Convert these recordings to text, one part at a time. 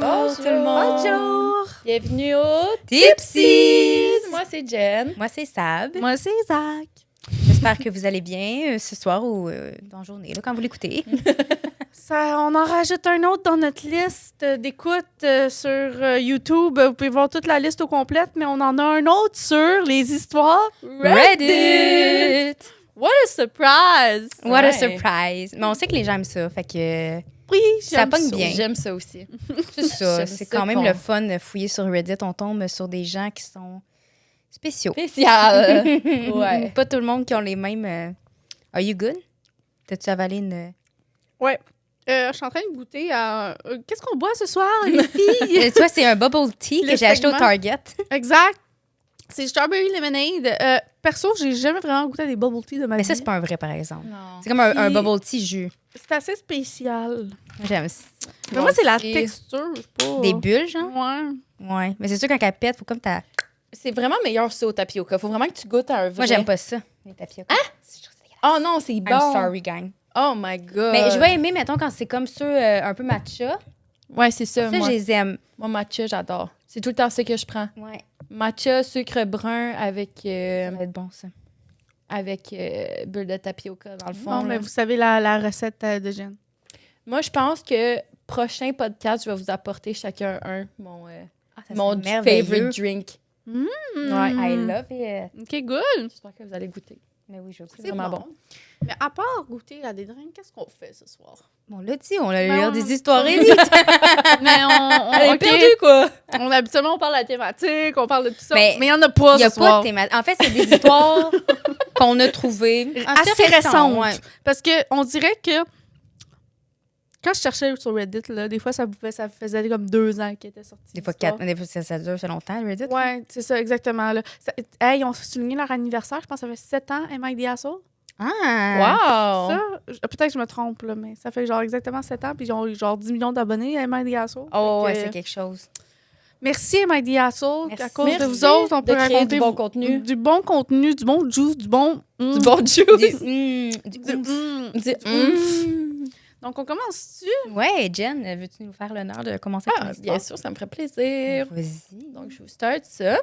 Bonjour tout le monde. Bonjour. Bienvenue au Tipsies. Moi, c'est Jen. Moi, c'est Sab. Moi, c'est Isaac. J'espère que vous allez bien ce soir ou dans la journée, là, quand vous l'écoutez. On en rajoute un autre dans notre liste d'écoute sur YouTube. Vous pouvez voir toute la liste au complète, mais on en a un autre sur les histoires Reddit! What a surprise! What a Ouais. surprise! Mais on sait que les gens aiment ça, fait que Oui, ça j'aime pogne ça. bien. J'aime ça aussi. C'est ça. J'aime C'est ça quand même qu'on- le fun de fouiller sur Reddit. On tombe sur des gens qui sont spéciaux. Spécial. Ouais. Pas tout le monde qui ont les mêmes... Are you good? T'as-tu avalé une... Ouais. Je suis en train de goûter à... Qu'est-ce qu'on boit ce soir, les filles? Toi, c'est un bubble tea Le que j'ai acheté au segment. Target. Exact. C'est Strawberry Lemonade. Perso, j'ai jamais vraiment goûté à des bubble tea de ma Mais vie. ça, c'est pas un vrai, par exemple. Non. C'est comme un Puis- bubble tea jus. C'est assez spécial. J'aime ça. Mais moi, c'est la aussi. texture. Pas... Des bulles, genre? Ouais. Ouais. Mais c'est sûr, quand elle pète, faut comme ta... C'est vraiment meilleur ça au tapioca. Faut vraiment que tu goûtes à un vrai. Moi, j'aime pas ça, les tapioca. Hein? Je trouve ça dégueulasse. Oh non, c'est bon. I'm sorry, gang. Oh my God. Mais je vais aimer, mettons, quand c'est comme ceux un peu matcha. Ouais, c'est ça. Ça, moi. je les aime. Moi, matcha, j'adore. C'est tout le temps ce que je prends. Ouais. Matcha, sucre brun avec, Ça va être bon, ça. bulle de tapioca, dans le fond. Bon, là. mais vous savez la recette de Jen. Moi, je pense que prochain podcast, je vais vous apporter chacun un, mon Ça mon serait merveilleux. favorite drink. Ouais. I love it. OK, good. J'espère que vous allez goûter. Mais oui, je veux C'est vraiment bon. Mais à part goûter à des drinks, qu'est-ce qu'on fait ce soir? Bon, là, dit, on a Ben, lire on- des histoires Reddit. Mais Elle est OK. perdue, quoi! Habituellement, on parle de la thématique, on parle de tout ça. Mais Mais il n'y en a pas Il n'y a ce pas soir. de thématique. En fait, c'est des histoires qu'on a trouvées Assez récentes. ouais. Parce qu'on dirait que quand je cherchais sur Reddit, là, des fois, ça faisait comme 2 ans qu'elle était sortie. Des fois, 4, des fois, ça dure ça longtemps, Reddit. Ouais, c'est ça, exactement. Là. Ils ont souligné leur anniversaire, je pense que ça fait 7 ans, Am I the Asshole? Ah! Wow! Ça, peut-être que je me trompe, là, mais ça fait genre exactement 7 ans, puis ils ont eu genre 10 millions d'abonnés, Am I the Asshole? Oh, ouais, Fait que, c'est quelque chose. merci, Am I the Asshole. Merci. À cause de Merci vous autres, on de peut créer raconter du bon contenu. Du bon contenu, du bon juice, du bon... Du bon juice! Du oomph. Du Donc, on commence-tu? Ouais, Jen, veux-tu nous faire l'honneur de commencer ton Ah, histoire? bien sûr, ça me ferait plaisir. Vas-y. Donc, je vous start ça.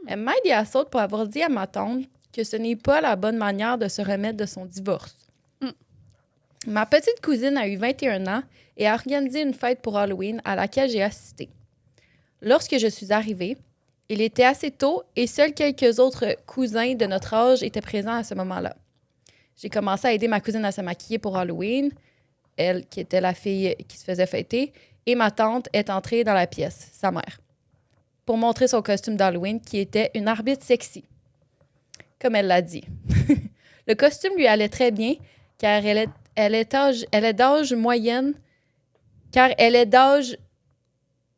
Elle m'a aidé à saute pour avoir dit à ma tante que ce n'est pas la bonne manière de se remettre de son divorce. Ma petite cousine a eu 21 ans et a organisé une fête pour Halloween à laquelle j'ai assisté. Lorsque je suis arrivée, il était assez tôt et seuls quelques autres cousins de notre âge étaient présents à ce moment-là. J'ai commencé à aider ma cousine à se maquiller pour Halloween, elle qui était la fille qui se faisait fêter, et ma tante est entrée dans la pièce, sa mère, pour montrer son costume d'Halloween qui était une arbitre sexy, comme elle l'a dit. Le costume lui allait très bien car elle est d'âge moyenne, car elle est d'âge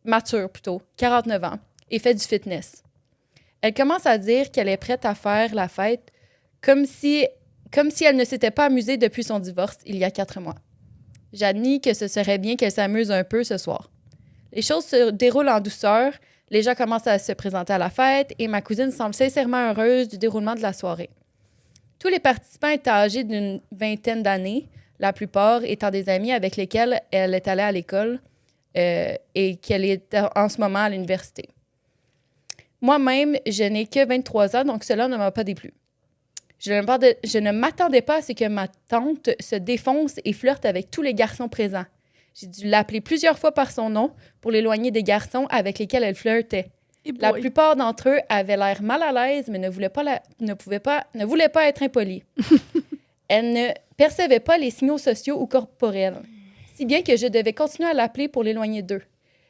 mature plutôt, 49 ans, et fait du fitness. Elle commence à dire qu'elle est prête à faire la fête comme si elle ne s'était pas amusée depuis son divorce il y a 4 mois. J'admis que ce serait bien qu'elle s'amuse un peu ce soir. Les choses se déroulent en douceur, les gens commencent à se présenter à la fête et ma cousine semble sincèrement heureuse du déroulement de la soirée. Tous les participants étaient âgés d'une vingtaine d'années, la plupart étant des amis avec lesquels elle est allée à l'école et qu'elle est en ce moment à l'université. Moi-même, je n'ai que 23 ans, donc cela ne m'a pas déplu. Je ne m'attendais pas à ce que ma tante se défonce et flirte avec tous les garçons présents. J'ai dû l'appeler plusieurs fois par son nom pour l'éloigner des garçons avec lesquels elle flirtait. La plupart d'entre eux avaient l'air mal à l'aise, mais ne voulaient pas être impolis. Elle ne percevait pas les signaux sociaux ou corporels, si bien que je devais continuer à l'appeler pour l'éloigner d'eux.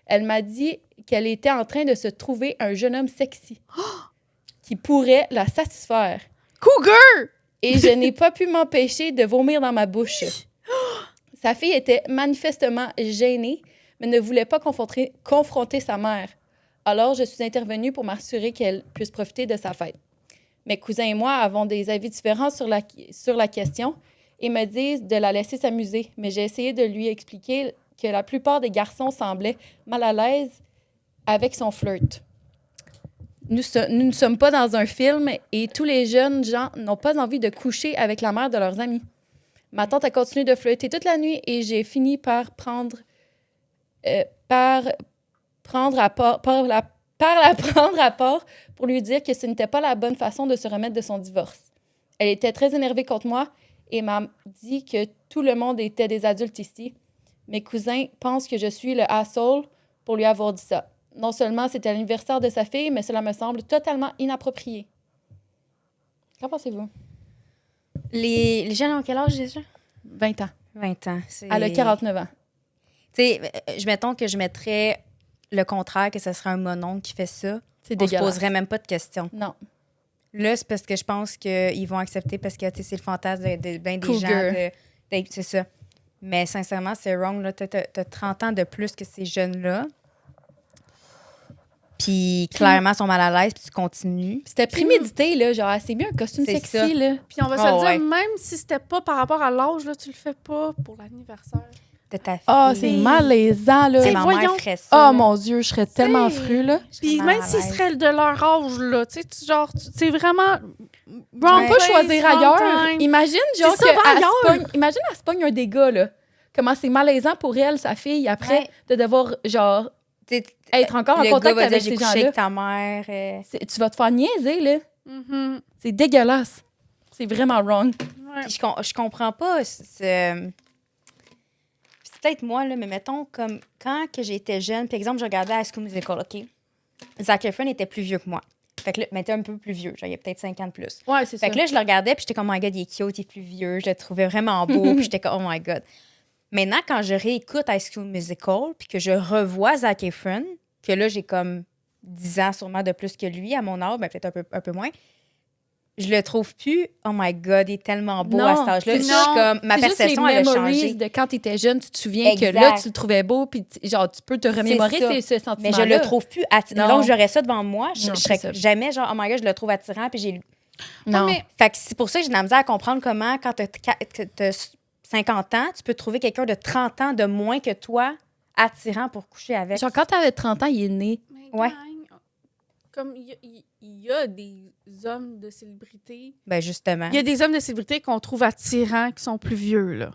Elle m'a dit qu'elle était en train de se trouver un jeune homme sexy qui pourrait la satisfaire. Cougar! Et je n'ai pas pu m'empêcher de vomir dans ma bouche. Sa fille était manifestement gênée, mais ne voulait pas confronter sa mère. Alors, je suis intervenue pour m'assurer qu'elle puisse profiter de sa fête. Mes cousins et moi avons des avis différents sur la question et me disent de la laisser s'amuser, mais j'ai essayé de lui expliquer que la plupart des garçons semblaient mal à l'aise avec son flirt. Nous ne sommes pas dans un film et tous les jeunes gens n'ont pas envie de coucher avec la mère de leurs amis. Ma tante a continué de flirter toute la nuit et j'ai fini par prendre à part, par la prendre à part pour lui dire que ce n'était pas la bonne façon de se remettre de son divorce. Elle était très énervée contre moi et m'a dit que tout le monde était des adultes ici. Mes cousins pensent que je suis le asshole pour lui avoir dit ça. Non seulement c'était l'anniversaire de sa fille, mais cela me semble totalement inapproprié. Qu'en pensez-vous? Les jeunes ont quel âge déjà? 20 ans. 20 ans. Elle a 49 ans. Tu sais, mettons que je mettrais le contraire, que ce serait un mononcle qui fait ça. C'est On se dégueulasse. poserait même pas de questions. Non. Là, c'est parce que je pense qu'ils vont accepter parce que c'est le fantasme de bien des gens. Cougar. C'est ça. Mais sincèrement, c'est wrong. T'as 30 ans de plus que ces jeunes-là. Puis clairement, ils sont mal à l'aise, puis tu continues. C'était prémédité, là. Genre, c'est bien un costume C'est sexy, ça. là. Puis on va se Oh, le dire, ouais. même si c'était pas par rapport à l'âge, là, tu le fais pas pour l'anniversaire. De ta fille. Ah, c'est malaisant, là. Tu sais, ma voyons. mère ferait ça. Oh là. mon Dieu, je serais tellement C'est- fru, là. Je serais Puis mal même à s'ils l'aise. seraient de leur âge, là, tu sais, c'est vraiment... On wrong peut place, choisir wrong ailleurs. time. Imagine, genre, C'est ça, va qu'elle ailleurs. se pogne- imagine, elle se pogne un dégât, là. Comment c'est malaisant pour elle, sa fille, après, Ouais. de devoir, genre, T'sais, être encore en le gars contact va dire, avec j'ai ces couché gens-là. avec ta mère. Tu vas te faire niaiser, là. Mhm. C'est dégueulasse. C'est vraiment wrong. Ouais. Puis je comprends pas. C'est peut-être moi, là, mais mettons, comme quand que j'étais jeune, par exemple, je regardais High School Musical, OK? Zac Efron était plus vieux que moi. Fait que là, mais était un peu plus vieux. Genre, il y a peut-être 5 ans de plus. Ouais, c'est Fait que là, je le regardais, puis j'étais comme, oh my God, il est cute, il est plus vieux. Je le trouvais vraiment beau, puis j'étais comme, oh my God. Maintenant, quand je réécoute High School Musical, puis que je revois Zac Efron, que là, j'ai comme 10 ans sûrement de plus que lui, à mon âge, ben, peut-être un peu moins, je le trouve plus, oh my God, il est tellement beau à cet âge-là. c'est Je suis non. comme, ma C'est juste perception, les elle a memories changé. de quand tu étais jeune, tu te souviens que Exact. là, tu le trouvais beau, puis genre, tu peux te remémorer ça. ce sentiment-là. Mais je le trouve plus attirant. Non. Donc, j'aurais ça devant moi. Je Non, serais c'est ça. jamais genre, oh my God, je le trouve attirant, puis j'ai... Non. mais Fait que c'est pour ça que j'ai de la misère à comprendre comment, quand t'as 50 ans, tu peux trouver quelqu'un de 30 ans de moins que toi attirant pour coucher avec. Genre, quand t'avais 30 ans, il est né. Mais Ouais. gang, comme il y a des hommes de célébrités, Ben, justement. il y a des hommes de célébrités qu'on trouve attirants qui sont plus vieux, là.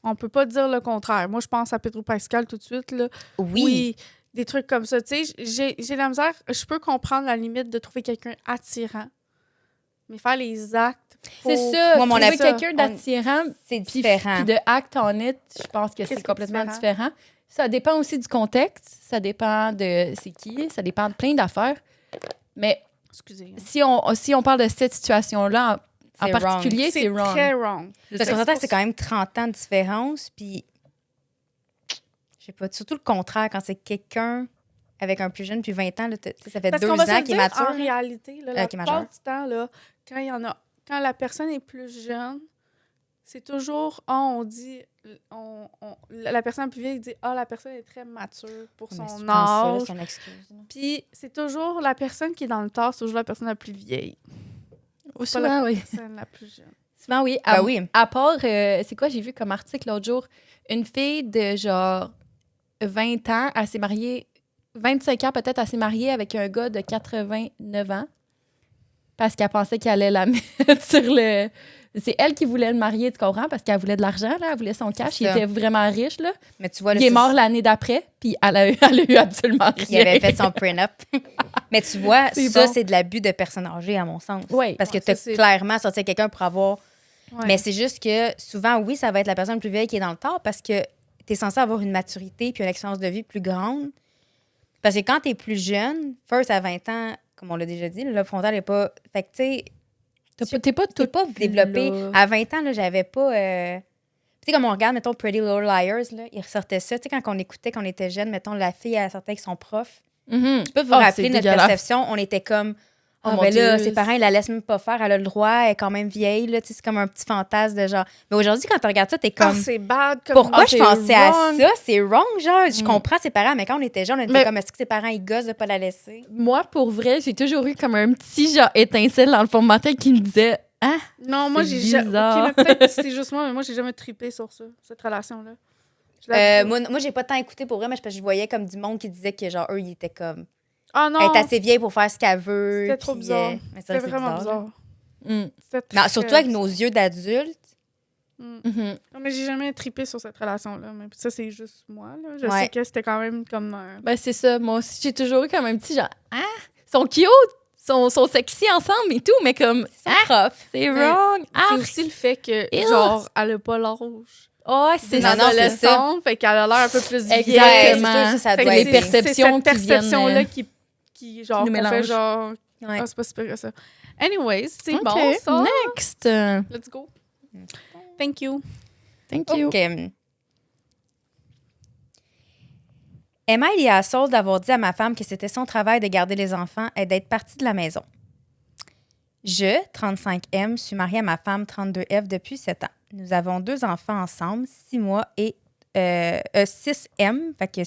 On peut pas dire le contraire. Moi, je pense à Pedro Pascal tout de suite, là. Oui. Des trucs comme ça. Tu sais, j'ai la misère. Je peux comprendre la limite de trouver quelqu'un attirant, mais faire les actes. C'est pour- ça. Moi, mon Trouver avis, quelqu'un d'attirant, C'est puis différent. de act on it, je pense que Qu'est-ce c'est qui est complètement différent. Ça dépend aussi du contexte. Ça dépend de c'est qui. Ça dépend de plein d'affaires. Mais Excusez. si on parle de cette situation-là en C'est particulier, c'est wrong. très wrong. Parce qu'on s'entend que c'est quand même 30 ans de différence, puis je sais pas, surtout le contraire, quand c'est quelqu'un avec un plus jeune, puis 20 ans, là, tu sais, ça fait Parce 2 qu'on va se ans le qu'il est dire, mature. en réalité, là, la qui est plupart majeur. du temps, là, quand la personne est plus jeune, c'est toujours, on dit, la personne plus vieille dit, la personne est très mature pour Mais son si tu penses ça, là, âge. c'est une excuse. là. Puis c'est toujours la personne qui est dans le tort, c'est toujours la personne la plus vieille. Pas Souvent, la oui. personne la plus jeune. Souvent, oui. Ben oui. À part, c'est quoi, j'ai vu comme article l'autre jour, une fille de genre 20 ans, elle s'est mariée, 25 ans peut-être, elle s'est mariée avec un gars de 89 ans parce qu'elle pensait qu'elle allait la mettre sur le... C'est elle qui voulait le marier, tu comprends? Parce qu'elle voulait de l'argent, là, elle voulait son cash. C'est Il ça. était vraiment riche, là. Mais tu vois, là, Il est c'est- mort l'année d'après, puis elle a eu absolument rien. Il avait fait son prenup. Mais tu vois, C'est ça, bon. c'est de l'abus de personnes âgées, à mon sens. Oui. Parce que Ouais, tu as ça, c'est- clairement sorti avec quelqu'un pour avoir. Ouais. Mais c'est juste que souvent, oui, ça va être la personne plus vieille qui est dans le tort parce que tu es censé avoir une maturité puis une expérience de vie plus grande. Parce que quand tu es plus jeune, first à 20 ans, comme on l'a déjà dit, le lobe frontal n'est pas. Fait que tu sais, T'es pas t'es tout pas développé. là. À 20 ans, là, j'avais pas. Tu sais, comme on regarde, mettons, Pretty Little Liars, là, il ressortait ça. Tu sais, quand on écoutait, quand on était jeune, mettons, la fille, elle sortait avec son prof. Mhm. Tu peux vous Ah, rappeler c'est notre dégueulasse. perception, on était comme. Oh Ah, mon ben là, Dieu. ses parents, ils la laissent même pas faire, elle a le droit, elle est quand même vieille, là, tu sais, c'est comme un petit fantasme de genre. Mais aujourd'hui, quand tu regardes ça, t'es Ah, comme. c'est bad. Comme... Pourquoi Ah, je c'est pensais à wrong. ça? C'est wrong, genre. Je Mm. comprends ses parents, mais quand on était jeunes, on était Mais- comme, est-ce que ses parents, ils gossent de pas la laisser? Moi, pour vrai, j'ai toujours eu comme un petit genre étincelle dans le fond de ma tête qui me disait « Ah, Non, moi, C'est j'ai jamais. bizarre. Peut-être c'est juste moi, mais moi, j'ai jamais trippé sur ça, cette relation-là. Je la trouve- Moi, j'ai pas tant écouté pour vrai, mais parce que je voyais comme du monde qui disait que, genre, eux, ils étaient comme. Ah non, Elle est assez vieille pour faire ce qu'elle veut. C'était trop puis, bizarre. mais c'est c'était vrai que c'est vraiment bizarre. bizarre. hmm. C'était Mais très surtout avec nos yeux d'adultes, Mhm. Non, mais j'ai jamais trippé sur cette relation-là. Mais ça, c'est juste moi. Là. Je Ouais. sais que c'était quand même comme... Ben, c'est ça. Moi aussi, j'ai toujours eu comme un petit genre, ah, ils sont cute, sont sexy ensemble et tout, mais comme, C'est prof. c'est Mais wrong. c'est Ah, aussi le fait que, Ew. genre, elle a pas l'âge. oh, c'est Non, ça. non, c'est ça. Adolescente, fait qu'elle a l'air un peu plus vieille. Exactement. Ouais, c'est sûr que ça Fait doit que être les bien. perceptions c'est cette qui viennent, perception-là qui genre, nous qu'on fait mélangent. genre... Ouais. Ah, c'est pas super que ça. Anyways, c'est OK, bon, ça. next. Let's go. Thank you. Thank you. OK. Am I the asshole d'avoir dit à ma femme que c'était son travail de garder les enfants et d'être partie de la maison? Je, 35M, suis mariée à ma femme, 32F, depuis 7 ans. Nous avons 2 enfants ensemble, 6 mois et 6M, fait que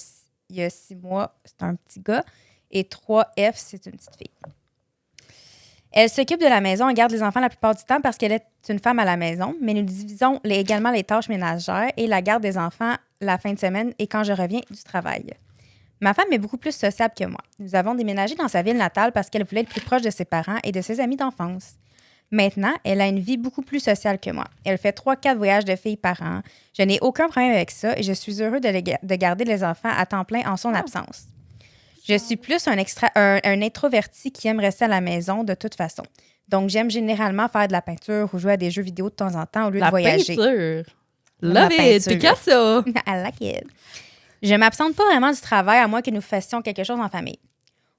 il y a 6 mois, c'est un petit gars, et 3F, c'est une petite fille. Elle s'occupe de la maison et garde les enfants la plupart du temps parce qu'elle est une femme à la maison, mais nous divisons également les tâches ménagères et la garde des enfants la fin de semaine et quand je reviens du travail. Ma femme est beaucoup plus sociable que moi. Nous avons déménagé dans sa ville natale parce qu'elle voulait être plus proche de ses parents et de ses amis d'enfance. Maintenant, elle a une vie beaucoup plus sociale que moi. Elle fait 3-4 voyages de filles par an. Je n'ai aucun problème avec ça et je suis heureux de garder les enfants à temps plein en son absence. Je suis plus un introverti qui aime rester à la maison de toute façon. Donc, j'aime généralement faire de la peinture ou jouer à des jeux vidéo de temps en temps au lieu de voyager. Peinture. La Love it, peinture. Picasso. I like it. Je m'absente pas vraiment du travail à moins que nous fassions quelque chose en famille.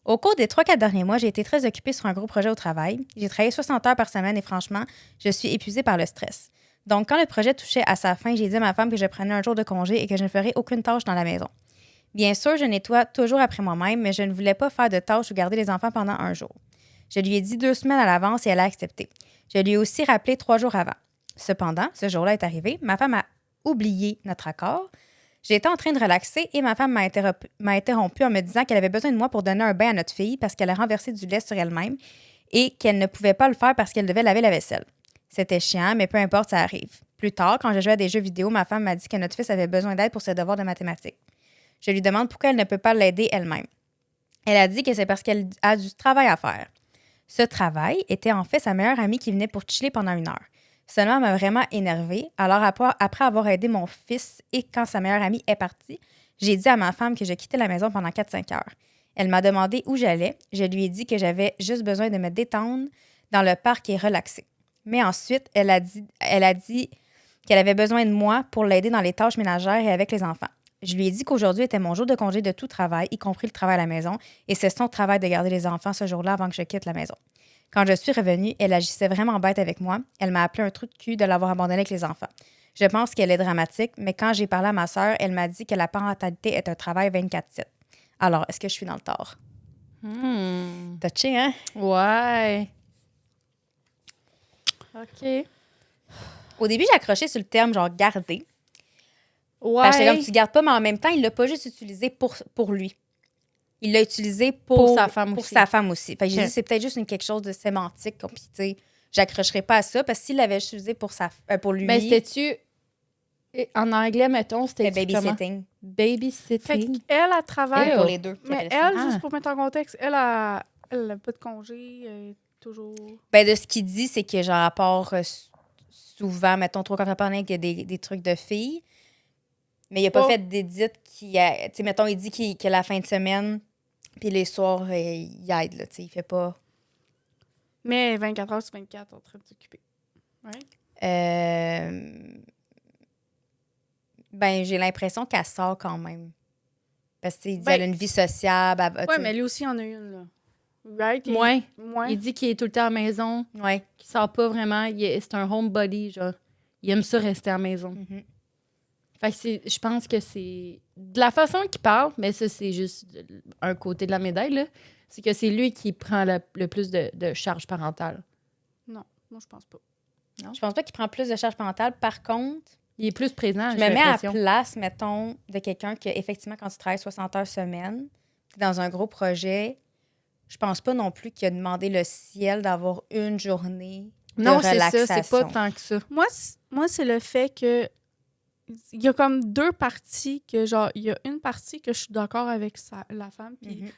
Au cours des 3-4 derniers mois, j'ai été très occupée sur un gros projet au travail. J'ai travaillé 60 heures par semaine et franchement, je suis épuisée par le stress. Donc, quand le projet touchait à sa fin, j'ai dit à ma femme que je prenais un jour de congé et que je ne ferais aucune tâche dans la maison. Bien sûr, je nettoie toujours après moi-même, mais je ne voulais pas faire de tâches ou garder les enfants pendant un jour. Je lui ai dit 2 semaines à l'avance et elle a accepté. Je lui ai aussi rappelé 3 jours avant. Cependant, ce jour-là est arrivé, ma femme a oublié notre accord. J'étais en train de relaxer et ma femme m'a interrompu en me disant qu'elle avait besoin de moi pour donner un bain à notre fille parce qu'elle a renversé du lait sur elle-même et qu'elle ne pouvait pas le faire parce qu'elle devait laver la vaisselle. C'était chiant, mais peu importe, ça arrive. Plus tard, quand je jouais à des jeux vidéo, ma femme m'a dit que notre fils avait besoin d'aide pour ses devoirs de mathématiques. Je lui demande pourquoi elle ne peut pas l'aider elle-même. Elle a dit que c'est parce qu'elle a du travail à faire. Ce travail était en fait sa meilleure amie qui venait pour chiller pendant 1 heure. Cela m'a vraiment énervée. Alors, après avoir aidé mon fils et quand sa meilleure amie est partie, j'ai dit à ma femme que je quittais la maison pendant 4-5 heures. Elle m'a demandé où j'allais. Je lui ai dit que j'avais juste besoin de me détendre dans le parc et relaxer. Mais ensuite, elle a dit qu'elle avait besoin de moi pour l'aider dans les tâches ménagères et avec les enfants. Je lui ai dit qu'aujourd'hui était mon jour de congé de tout travail, y compris le travail à la maison, et c'est son travail de garder les enfants ce jour-là avant que je quitte la maison. Quand je suis revenue, elle agissait vraiment bête avec moi. Elle m'a appelé un trou de cul de l'avoir abandonnée avec les enfants. Je pense qu'elle est dramatique, mais quand j'ai parlé à ma sœur, elle m'a dit que la parentalité est un travail 24/7. Alors, est-ce que je suis dans le tort? Touché, hein? Ouais. OK. Au début, j'ai accroché sur le terme genre garder. Ouais. Parce que comme tu gardes pas, mais en même temps, il l'a pas juste utilisé pour lui. Il l'a utilisé pour sa femme pour aussi. sa femme aussi. Fait que j'ai Ok. dit, c'est peut-être juste quelque chose de sémantique. Puis, tu sais, j'accrocherais pas à ça parce que s'il l'avait utilisé pour lui, Mais c'était-tu... En anglais, mettons, c'était c'était babysitting. Fait Babysitting. qu'elle, elle travaille. Pour les deux. Mais qui appellent ça. elle, Ah. juste pour mettre en contexte, elle a pas de congé, elle est toujours... Ben, de ce qu'il dit, c'est que genre, à part souvent, mettons, trop quand on parlait qu'il y a des trucs de filles, mais il a pas Oh. fait d'édit qui a... Tu sais, mettons, il dit que la fin de semaine, puis les soirs, il aide, là, tu sais, il fait pas... Mais 24 heures sur 24 en train de s'occuper. Ben, j'ai l'impression qu'elle sort quand même. Parce que, tu sais, il dit Ben, elle a une vie sociable. Ouais, mais lui aussi en a une, là. Right? Ouais. Ouais. Il dit qu'il est tout le temps à la maison, Ouais. qu'il sort pas vraiment. C'est un homebody, genre. Il aime ça rester à la maison. Mhm. Fait que je pense que c'est... De la façon qu'il parle, mais ça, c'est juste un côté de la médaille, là. C'est que c'est lui qui prend le plus de charge parentale. Non, moi, je pense pas. Je pense pas qu'il prend plus de charge parentale. Par contre, Il est plus présent, je j'ai me mets à la l'impression. place, mettons, de quelqu'un que, effectivement, quand tu travailles 60 heures semaine, t'es dans un gros projet, je pense pas non plus qu'il a demandé le ciel d'avoir une journée de Non, c'est relaxation. ça, c'est pas tant que ça. Moi, c'est le fait que il y a comme 2 parties que, genre, il y a une partie que je suis d'accord avec la femme, puis Mhm.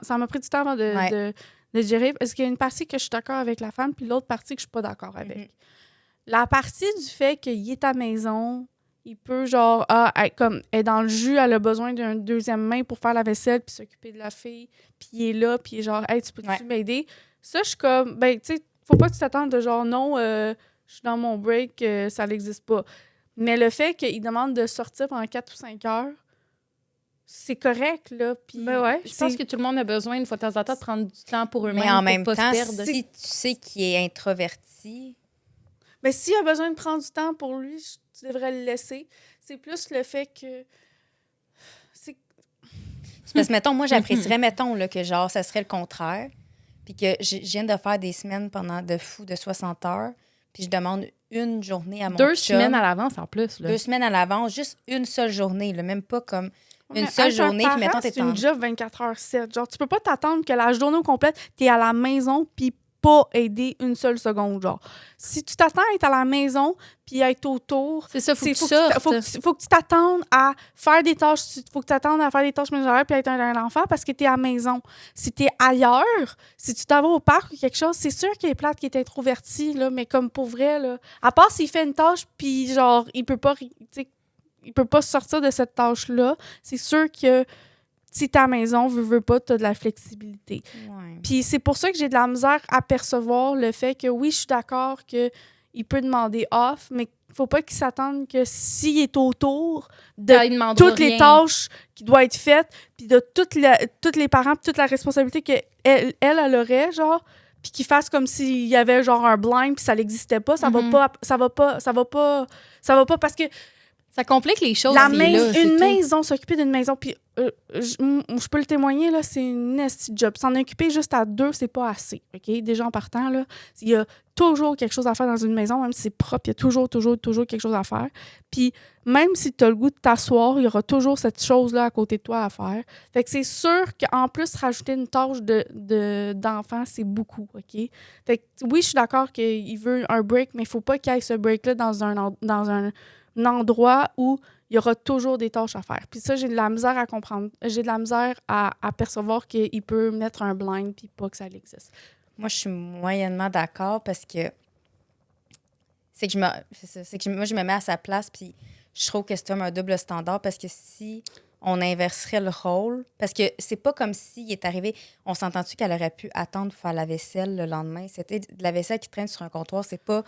ça m'a pris du temps avant de gérer. Parce qu'il y a une partie que je suis d'accord avec la femme, puis l'autre partie que je suis pas d'accord avec. Mhm. la partie du fait qu'il est à la maison, il peut, genre, comme, elle est dans le jus, elle a besoin d'une deuxième main pour faire la vaisselle puis s'occuper de la fille, puis il est là, puis il est genre, hey, tu peux-tu m'aider? Ça, je suis comme, ben, tu sais, faut pas que tu t'attendes de genre, non, je suis dans mon break, ça n'existe pas. Mais le fait qu'il demande de sortir pendant 4 ou 5 heures, c'est correct, là. Puis Ben ouais, je pense que tout le monde a besoin, une fois de temps en temps, de prendre du temps pour eux-mêmes. Mais en pour même pas temps, se perdre. si tu sais qu'il est introverti... Mais s'il a besoin de prendre du temps pour lui, tu devrais le laisser. C'est plus le fait que... C'est parce que, mettons, moi, j'apprécierais, mettons, là, que genre, ça serait le contraire. Puis que je viens de faire des semaines pendant de 60 heures. Puis je demande une journée à mon 2 chum. semaines à l'avance, en plus. Là. 2 semaines à l'avance, juste une seule journée. Là, même pas comme une Mais seule être un journée. Puis mettons, parent, t'es c'est une job 24h7. Genre, tu peux pas t'attendre que la journée au complète, t'es à la maison puis pas aider une seule seconde, genre. Si tu t'attends à être à la maison puis à être autour... C'est ça, faut que tu faut sortes. faut que tu t'attendes à faire des tâches... Faut que tu t'attendes à faire des tâches ménagères puis à être un enfant parce que t'es à la maison. Si t'es ailleurs, si tu t'en vas au parc ou quelque chose, c'est sûr qu'il est plate, qu'il est introverti, là, mais comme pour vrai, là. À part s'il fait une tâche puis genre, il peut pas... Il peut pas sortir de cette tâche-là. C'est sûr que si t'es à la maison, veux pas, t'as de la flexibilité. Ouais. Puis c'est pour ça que j'ai de la misère à percevoir le fait que, oui, je suis d'accord qu'il peut demander off, mais il faut pas qu'il s'attende que s'il est autour de Ah, il demandera toutes les rien. tâches qui doivent être faites, puis de tous les parents, puis toute la responsabilité qu'elle elle aurait, genre, puis qu'il fasse comme s'il y avait genre un blind puis ça n'existait pas, ça va pas parce que Ça complique les choses. une maison, s'occuper d'une maison, puis je peux le témoigner, là, c'est une nasty job. S'en occuper juste à 2, c'est pas assez, OK? Déjà en partant, là, il y a toujours quelque chose à faire dans une maison, même si c'est propre, il y a toujours quelque chose à faire. Puis même si tu as le goût de t'asseoir, il y aura toujours cette chose-là à côté de toi à faire. Fait que c'est sûr qu'en plus, rajouter une tâche d'enfant, c'est beaucoup, OK? Fait que oui, je suis d'accord qu'il veut un break, mais il faut pas qu'il y ait ce break-là dans un endroit où il y aura toujours des tâches à faire. Puis ça, j'ai de la misère à comprendre. J'ai de la misère à percevoir qu'il peut mettre un blind puis pas que ça existe. Moi, je suis moyennement d'accord parce que moi, je me mets à sa place puis je trouve que c'est comme un double standard parce que si on inverserait le rôle, parce que c'est pas comme s'il est arrivé, on s'entend-tu qu'elle aurait pu attendre pour faire la vaisselle le lendemain? C'était de la vaisselle qui traîne sur un comptoir, c'est pas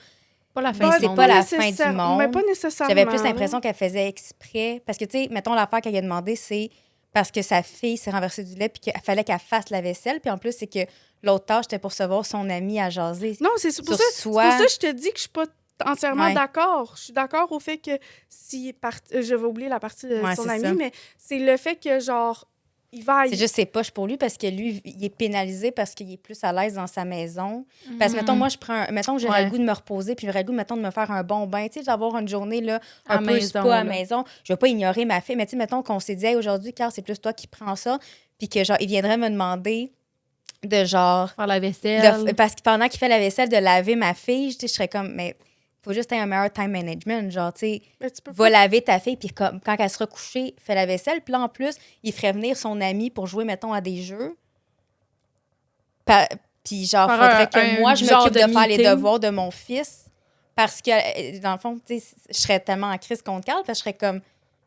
la fin c'est pas la fin du monde. Mais pas nécessairement. J'avais plus l'impression qu'elle faisait exprès. Parce que, tu sais, mettons, l'affaire qu'elle a demandé, c'est parce que sa fille s'est renversée du lait puis qu'il fallait qu'elle fasse la vaisselle. Puis en plus, c'est que l'autre tâche, c'était pour recevoir son ami à jaser. Non, c'est pour ça que je te dis que je suis pas entièrement d'accord. Je suis d'accord au fait que je vais oublier la partie de son ami, mais c'est le fait que, genre, il va... C'est juste ses poches pour lui parce que lui, il est pénalisé parce qu'il est plus à l'aise dans sa maison. Parce que, mettons, moi, j'aurais le goût de me reposer puis j'aurais le goût, mettons, de me faire un bon bain, tu sais, d'avoir une journée, là, un peu spa à la maison. Je vais pas ignorer ma fille, mais tu sais, mettons qu'on s'est dit, hey, aujourd'hui, Carl, c'est plus toi qui prends ça, puis que, genre, il viendrait me demander de, genre... Faire la vaisselle. Parce que pendant qu'il fait la vaisselle, de laver ma fille, je serais comme, mais... Faut juste avoir un meilleur time management. Genre, tu sais, va laver ta fille, puis quand elle sera couchée, fais la vaisselle. Puis là, en plus, il ferait venir son ami pour jouer, mettons, à des jeux. Puis, genre, faudrait que moi, je m'occupe de faire les devoirs de mon fils. Parce que, dans le fond, tu sais, je serais tellement en crise contre Carl, parce que je serais comme,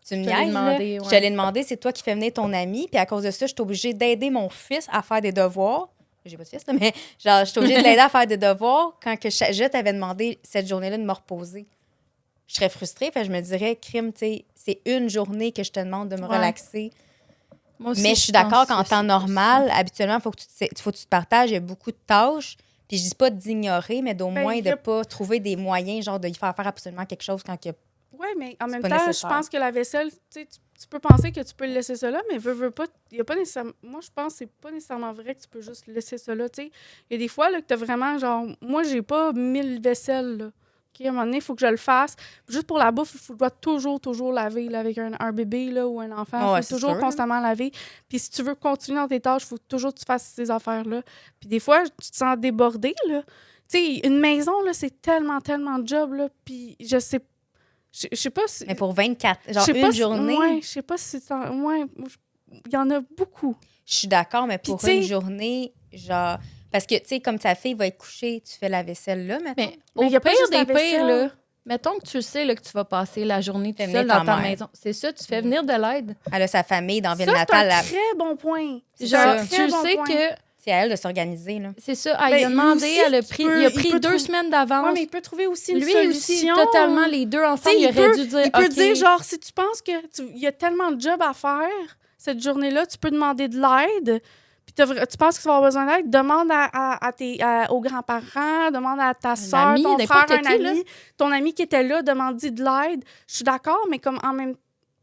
tu me niaises, là. Je t'allais demander, c'est toi qui fais venir ton ami. Puis à cause de ça, je suis obligée d'aider mon fils à faire des devoirs. J'ai pas de fils, là, mais genre, je suis obligée de l'aider à faire des devoirs quand que je t'avais demandé cette journée-là de me reposer. Je serais frustrée, fait je me dirais, crime, tu sais, c'est une journée que je te demande de me relaxer. Moi aussi, mais je suis d'accord qu'en temps normal, habituellement, il faut que tu te partages, il y a beaucoup de tâches. Puis je dis pas d'ignorer, mais d'au moins de pas trouver des moyens, genre de y faire absolument quelque chose quand il y a... Oui, mais en même temps, je pense que la vaisselle, tu peux penser que tu peux le laisser ça là, mais veux pas, il y a pas nécessairement... Moi, je pense que c'est pas nécessairement vrai que tu peux juste laisser ça là, tu sais. Il y a des fois, là, que t'as vraiment, genre... Moi, j'ai pas 1000 vaisselles, là. OK, à un moment donné, il faut que je le fasse. Juste pour la bouffe, il dois toujours laver, là, avec un bébé, là, ou un enfant. Il faut toujours constamment laver. Puis si tu veux continuer dans tes tâches, il faut toujours que tu fasses ces affaires-là. Puis des fois, tu te sens débordé, là. Tu sais, une maison, là, c'est tellement de job, là. Puis je sais pas si... Mais pour 24, genre une journée... Ouais, je sais pas si... Ouais, il y en a beaucoup. Je suis d'accord, mais pour une journée, genre... Parce que, tu sais, comme ta fille va être couchée, tu fais la vaisselle là, maintenant. Mais Mais au y a pas pire juste la des pires, vaisselle. là, mettons que tu sais là, que tu vas passer la journée tout Fais seul venir dans ta ta mère. maison. C'est ça, tu fais venir de l'aide. Elle a sa famille dans ville Ça, c'est natale. un très bon point. C'est Genre, un tu très bon sais point. que C'est à elle de s'organiser, là. c'est ça, elle Ben, lui a demandé, aussi, il a il pris peut 2 trouver- semaines Ouais, d'avance. mais il peut trouver aussi une Lui solution. aussi, totalement, les deux Tu sais, ensemble, il aurait dû dire, il peut OK. dire, genre, si tu penses que il y a tellement de jobs à faire cette journée-là, tu peux demander de l'aide. Puis tu penses que tu vas avoir besoin d'aide, demande aux grands-parents, demande à ta soeur, ami, ton frère, n'importe un qui, là. ami, ton ami qui était là, demande-lui de l'aide. Je suis d'accord, mais comme en même temps,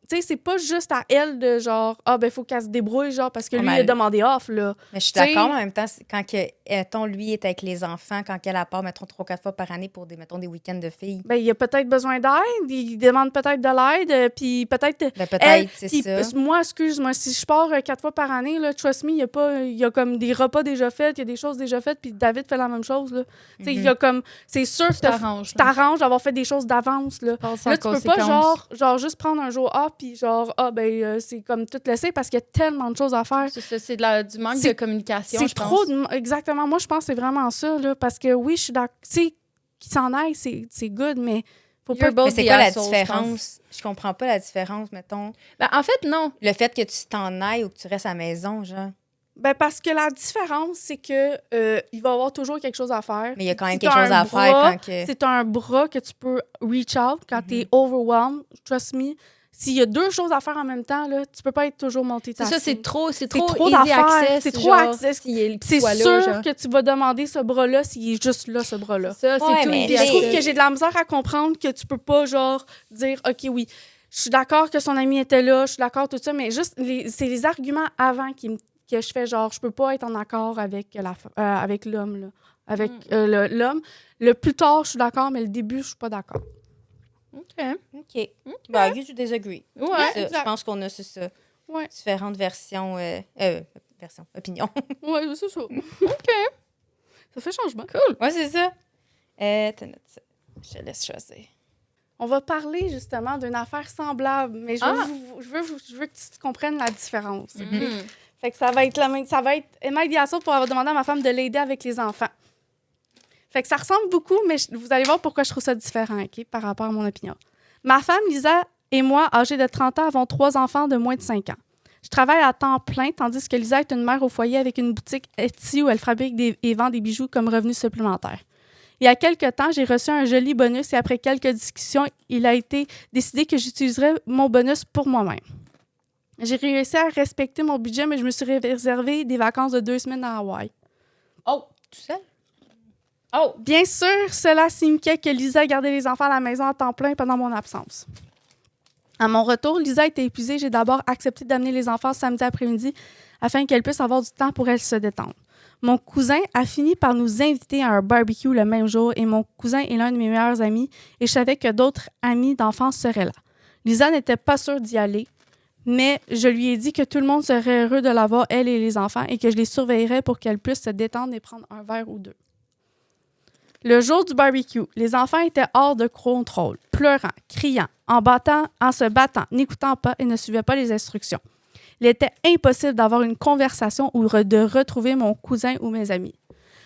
tu sais, c'est pas juste à elle de genre, ben, faut qu'elle se débrouille, genre, parce que lui, il a demandé off, là. Mais je suis T'sais- d'accord, mais en même temps, quand que, mettons, lui est avec les enfants, quand qu'elle a part, mettons, 3-4 fois par année pour mettons, des week-ends de filles. Ben, il a peut-être besoin d'aide, il demande peut-être de l'aide, puis peut-être. Ben, peut-être, Elle, c'est puis, ça. moi, excuse-moi, si je pars 4 fois par année, là, trust me, il y a comme des repas déjà faits, il y a des choses déjà faites, puis David fait la même chose, là. Tu sais, il y a comme, c'est sûr que t'arranges, tu t'arranges d'avoir fait des choses d'avance, là. Passe Là, en tu peux pas, conséquence. genre, juste prendre un jour off, puis genre, c'est comme tout laisser, parce qu'il y a tellement de choses à faire. C'est ça, c'est du manque C'est- de communication, C'est je pense. trop, exactement. Moi, je pense que c'est vraiment ça, là, parce que oui, je suis d'accord. Tu sais, qu'il s'en aille, c'est good, mais faut pas. You're both Mais c'est the quoi la asshole, je pense. différence? Je comprends pas la différence, mettons. Ben, en fait, non. Le fait que tu t'en ailles ou que tu restes à la maison, genre. Ben, parce que la différence, c'est que il va y avoir toujours quelque chose à faire. Mais il y a quand même Si quelque t'as chose un à faire bras, quand que. C'est un bras que tu peux reach out quand t'es overwhelmed. Trust me. S'il y a 2 choses à faire en même temps, là, tu peux pas être toujours monté C'est ça, c'est trop trop easy d'affaires, access. c'est trop genre, access. qu'il C'est soit sûr là, genre. que tu vas demander ce bras-là s'il est juste là, ce bras-là. Ça, c'est Ouais, tout mais easy Puis je trouve access. que j'ai de la misère à comprendre que tu peux pas, genre, dire, OK, oui, je suis d'accord que son ami était là, je suis d'accord, tout ça, mais juste, c'est les arguments avant que je fais, genre, je peux pas être en accord avec avec l'homme, là. Avec l'homme. Le plus tard, je suis d'accord, mais le début, je suis pas d'accord. OK. OK. Ben, agree to disagree. Ouais. Ça, exact. je pense qu'on a, c'est ça, Ouais, différentes versions, opinions. ouais, c'est ça. OK. Ça fait changement. Ouais, c'est ça. T'as noté ça. Je te laisse choisir. On va parler, justement, d'une affaire semblable, mais je veux que tu comprennes la différence. OK? Mm. Fait que ça va être médiation pour avoir demandé à ma femme de l'aider avec les enfants. Fait que ça ressemble beaucoup, mais vous allez voir pourquoi je trouve ça différent, OK, par rapport à mon opinion. Ma femme, Lisa, et moi, âgés de 30 ans, avons 3 enfants de moins de 5 ans. Je travaille à temps plein, tandis que Lisa est une mère au foyer avec une boutique Etsy où elle fabrique et vend des bijoux comme revenu supplémentaire. Il y a quelques temps, j'ai reçu un joli bonus et après quelques discussions, il a été décidé que j'utiliserais mon bonus pour moi-même. J'ai réussi à respecter mon budget, mais je me suis réservé des vacances de 2 semaines à Hawaï. Oh, Tout seul? oh. Bien sûr, cela signifiait que Lisa gardait les enfants à la maison à temps plein pendant mon absence. À mon retour, Lisa était épuisée. J'ai d'abord accepté d'amener les enfants samedi après-midi afin qu'elle puisse avoir du temps pour elle se détendre. Mon cousin a fini par nous inviter à un barbecue le même jour et mon cousin est l'un de mes meilleurs amis et je savais que d'autres amis d'enfance seraient là. Lisa n'était pas sûre d'y aller, mais je lui ai dit que tout le monde serait heureux de la voir, elle et les enfants, et que je les surveillerais pour qu'elle puisse se détendre et prendre un verre ou 2. Le jour du barbecue, les enfants étaient hors de contrôle, pleurant, criant, en se battant, n'écoutant pas et ne suivaient pas les instructions. Il était impossible d'avoir une conversation ou de retrouver mon cousin ou mes amis.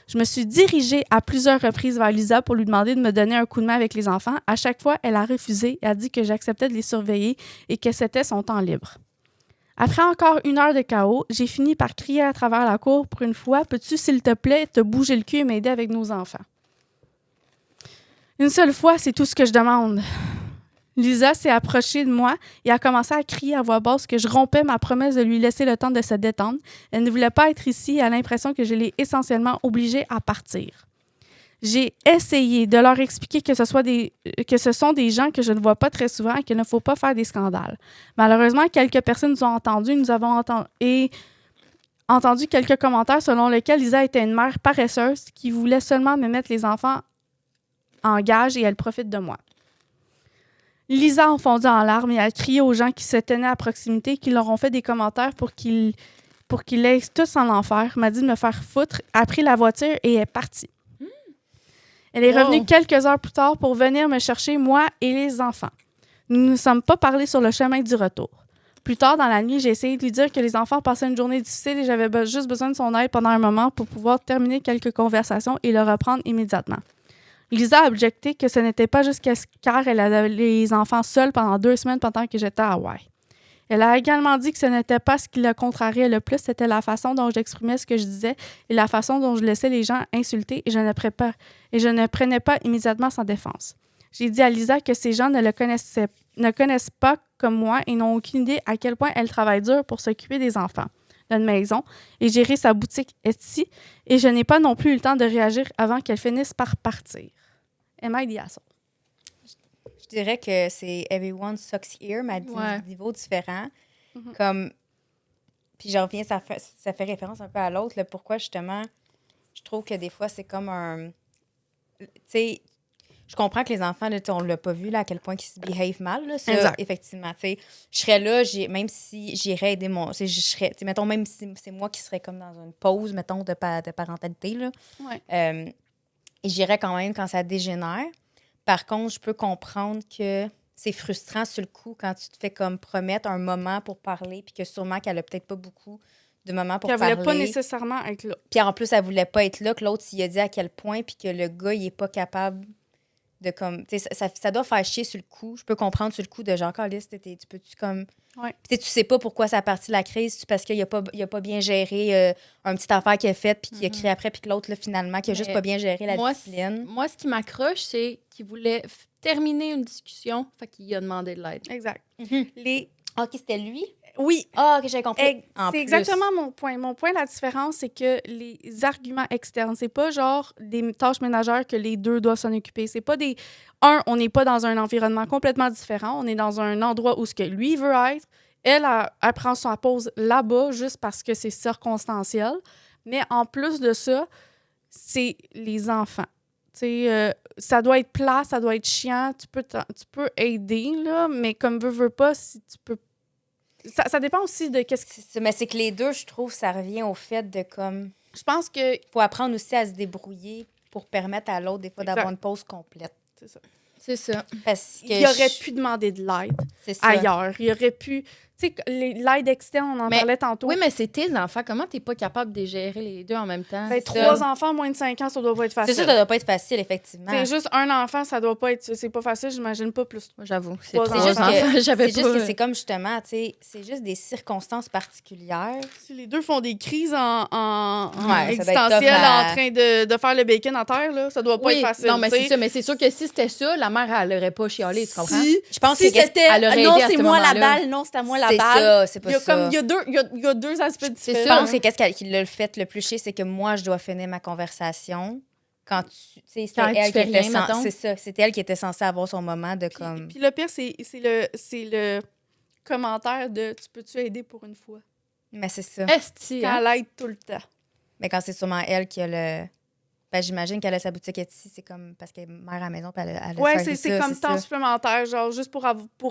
Je me suis dirigée à plusieurs reprises vers Lisa pour lui demander de me donner un coup de main avec les enfants. À chaque fois, elle a refusé et a dit que j'acceptais de les surveiller et que c'était son temps libre. Après encore 1 heure de chaos, j'ai fini par crier à travers la cour pour une fois « Peux-tu, s'il te plaît, te bouger le cul et m'aider avec nos enfants? » Une seule fois, c'est tout ce que je demande. Lisa s'est approchée de moi et a commencé à crier à voix basse que je rompais ma promesse de lui laisser le temps de se détendre. Elle ne voulait pas être ici et a l'impression que je l'ai essentiellement obligée à partir. J'ai essayé de leur expliquer que ce sont des gens que je ne vois pas très souvent et qu'il ne faut pas faire des scandales. Malheureusement, quelques personnes nous ont entendus. Nous avons entendu quelques commentaires selon lesquels Lisa était une mère paresseuse qui voulait seulement me mettre les enfants en gage et elle profite de moi. Lisa a fondu en larmes et a crié aux gens qui se tenaient à proximité qui leur ont fait des commentaires pour qu'ils aillent tous en enfer, m'a dit de me faire foutre, a pris la voiture et est partie. Elle est revenue quelques heures plus tard pour venir me chercher, moi et les enfants. Nous ne nous sommes pas parlé sur le chemin du retour. Plus tard dans la nuit, j'ai essayé de lui dire que les enfants passaient une journée difficile et j'avais juste besoin de son aide pendant un moment pour pouvoir terminer quelques conversations et le reprendre immédiatement. Lisa a objecté que ce n'était pas juste car elle avait les enfants seuls pendant 2 semaines pendant que j'étais à Hawaï. Elle a également dit que ce n'était pas ce qui le contrariait le plus, c'était la façon dont j'exprimais ce que je disais et la façon dont je laissais les gens insulter et je ne prenais pas immédiatement sa défense. J'ai dit à Lisa que ces gens ne connaissent pas comme moi et n'ont aucune idée à quel point elle travaille dur pour s'occuper des enfants, d'une maison et gérer sa boutique Etsy et je n'ai pas non plus eu le temps de réagir avant qu'elle finisse par partir. Am I the asshole? Je dirais que c'est everyone sucks here, mais à des niveaux différents. Comme, puis je reviens, ça fait référence un peu à l'autre, là, pourquoi justement, je trouve que des fois, c'est comme un... Tu sais, je comprends que les enfants, là, on ne l'a pas vu, là, à quel point ils se behave mal. Là, ça, exact. Effectivement, tu sais, je serais là, même si j'irais aider mon... Je serais, mettons, même si c'est moi qui serais comme dans une pause, mettons, de parentalité, là. Ouais. Et j'irais quand même quand ça dégénère. Par contre, je peux comprendre que c'est frustrant sur le coup quand tu te fais comme promettre un moment pour parler, puis que sûrement qu'elle a peut-être pas beaucoup de moments pour parler. Elle voulait pas nécessairement être là. Puis en plus, elle voulait pas être là, que l'autre, il a dit à quel point, puis que le gars, il est pas capable de comme... Tu sais, ça doit faire chier sur le coup. Je peux comprendre sur le coup de genre, Carlis, tu peux-tu comme... Ouais. Puis tu sais pas pourquoi ça a parti de la crise, parce qu'il a pas bien géré un petit affaire qu'il a faite, puis qu'il a crié après, puis que l'autre, là, finalement, qui a juste pas bien géré la discipline. Moi, ce qui m'accroche, c'est qu'il voulait terminer une discussion, fait qu'il a demandé de l'aide. Exact. OK, c'était lui? Oui. Ah, OK, j'ai compris. C'est exactement mon point. Mon point, la différence, c'est que les arguments externes, c'est pas genre des tâches ménagères que les deux doivent s'en occuper. C'est pas des... on n'est pas dans un environnement complètement différent. On est dans un endroit où ce que lui veut être. Elle prend sa pause là-bas juste parce que c'est circonstanciel. Mais en plus de ça, c'est les enfants. Ça doit être plat, ça doit être chiant. Tu peux aider, là, mais comme veux pas, si tu peux... Ça dépend aussi de qu'est-ce que... Mais c'est que les deux, je trouve, ça revient au fait de comme... Je pense que... faut apprendre aussi à se débrouiller pour permettre à l'autre, des fois, d'avoir une pause complète. C'est ça. C'est ça. Parce que il aurait pu demander de l'aide ailleurs. Il aurait pu... Tu sais, l'aide externe, on en parlait tantôt. Oui, mais c'est tes enfants. Comment t'es pas capable de gérer les deux en même temps? Ben, 3 enfants, moins de 5 ans, ça doit pas être facile. C'est sûr, ça doit pas être facile, effectivement. C'est juste un enfant, ça doit pas être... C'est pas facile, j'imagine pas plus. Moi, j'avoue. C'est juste enfants. C'est juste que c'est comme, justement, tu sais, c'est juste des circonstances particulières. Si les deux font des crises Ouais, existentielles en train de faire le bacon à terre, là, ça doit pas être facile. Non, mais c'est ça. Mais c'est sûr que si c'était ça, la mère, elle aurait pas chialé, tu comprends? Je pense si que c'était... Non, c'est moi la moment-là. balle. Non, c'était à moi la c'est balle. ça, c'est pas ça. Il y a deux aspects différents. Je pense que qu'est-ce qui l'a fait le plus chier, c'est que moi, je dois finir ma conversation quand c'était elle qui était censée... C'est ça, c'était elle qui était censée avoir son moment de comme... Puis le pire, c'est le commentaire de « Tu peux-tu aider pour une fois? » Mais c'est ça. Esti, Quand elle aide tout le temps. Mais quand c'est sûrement elle qui a le... Ben, j'imagine qu'elle a sa boutique Etsy, c'est comme parce qu'elle est mère à la maison, puis elle a Ouais, servi c'est ça, comme temps ça. supplémentaire, genre juste pour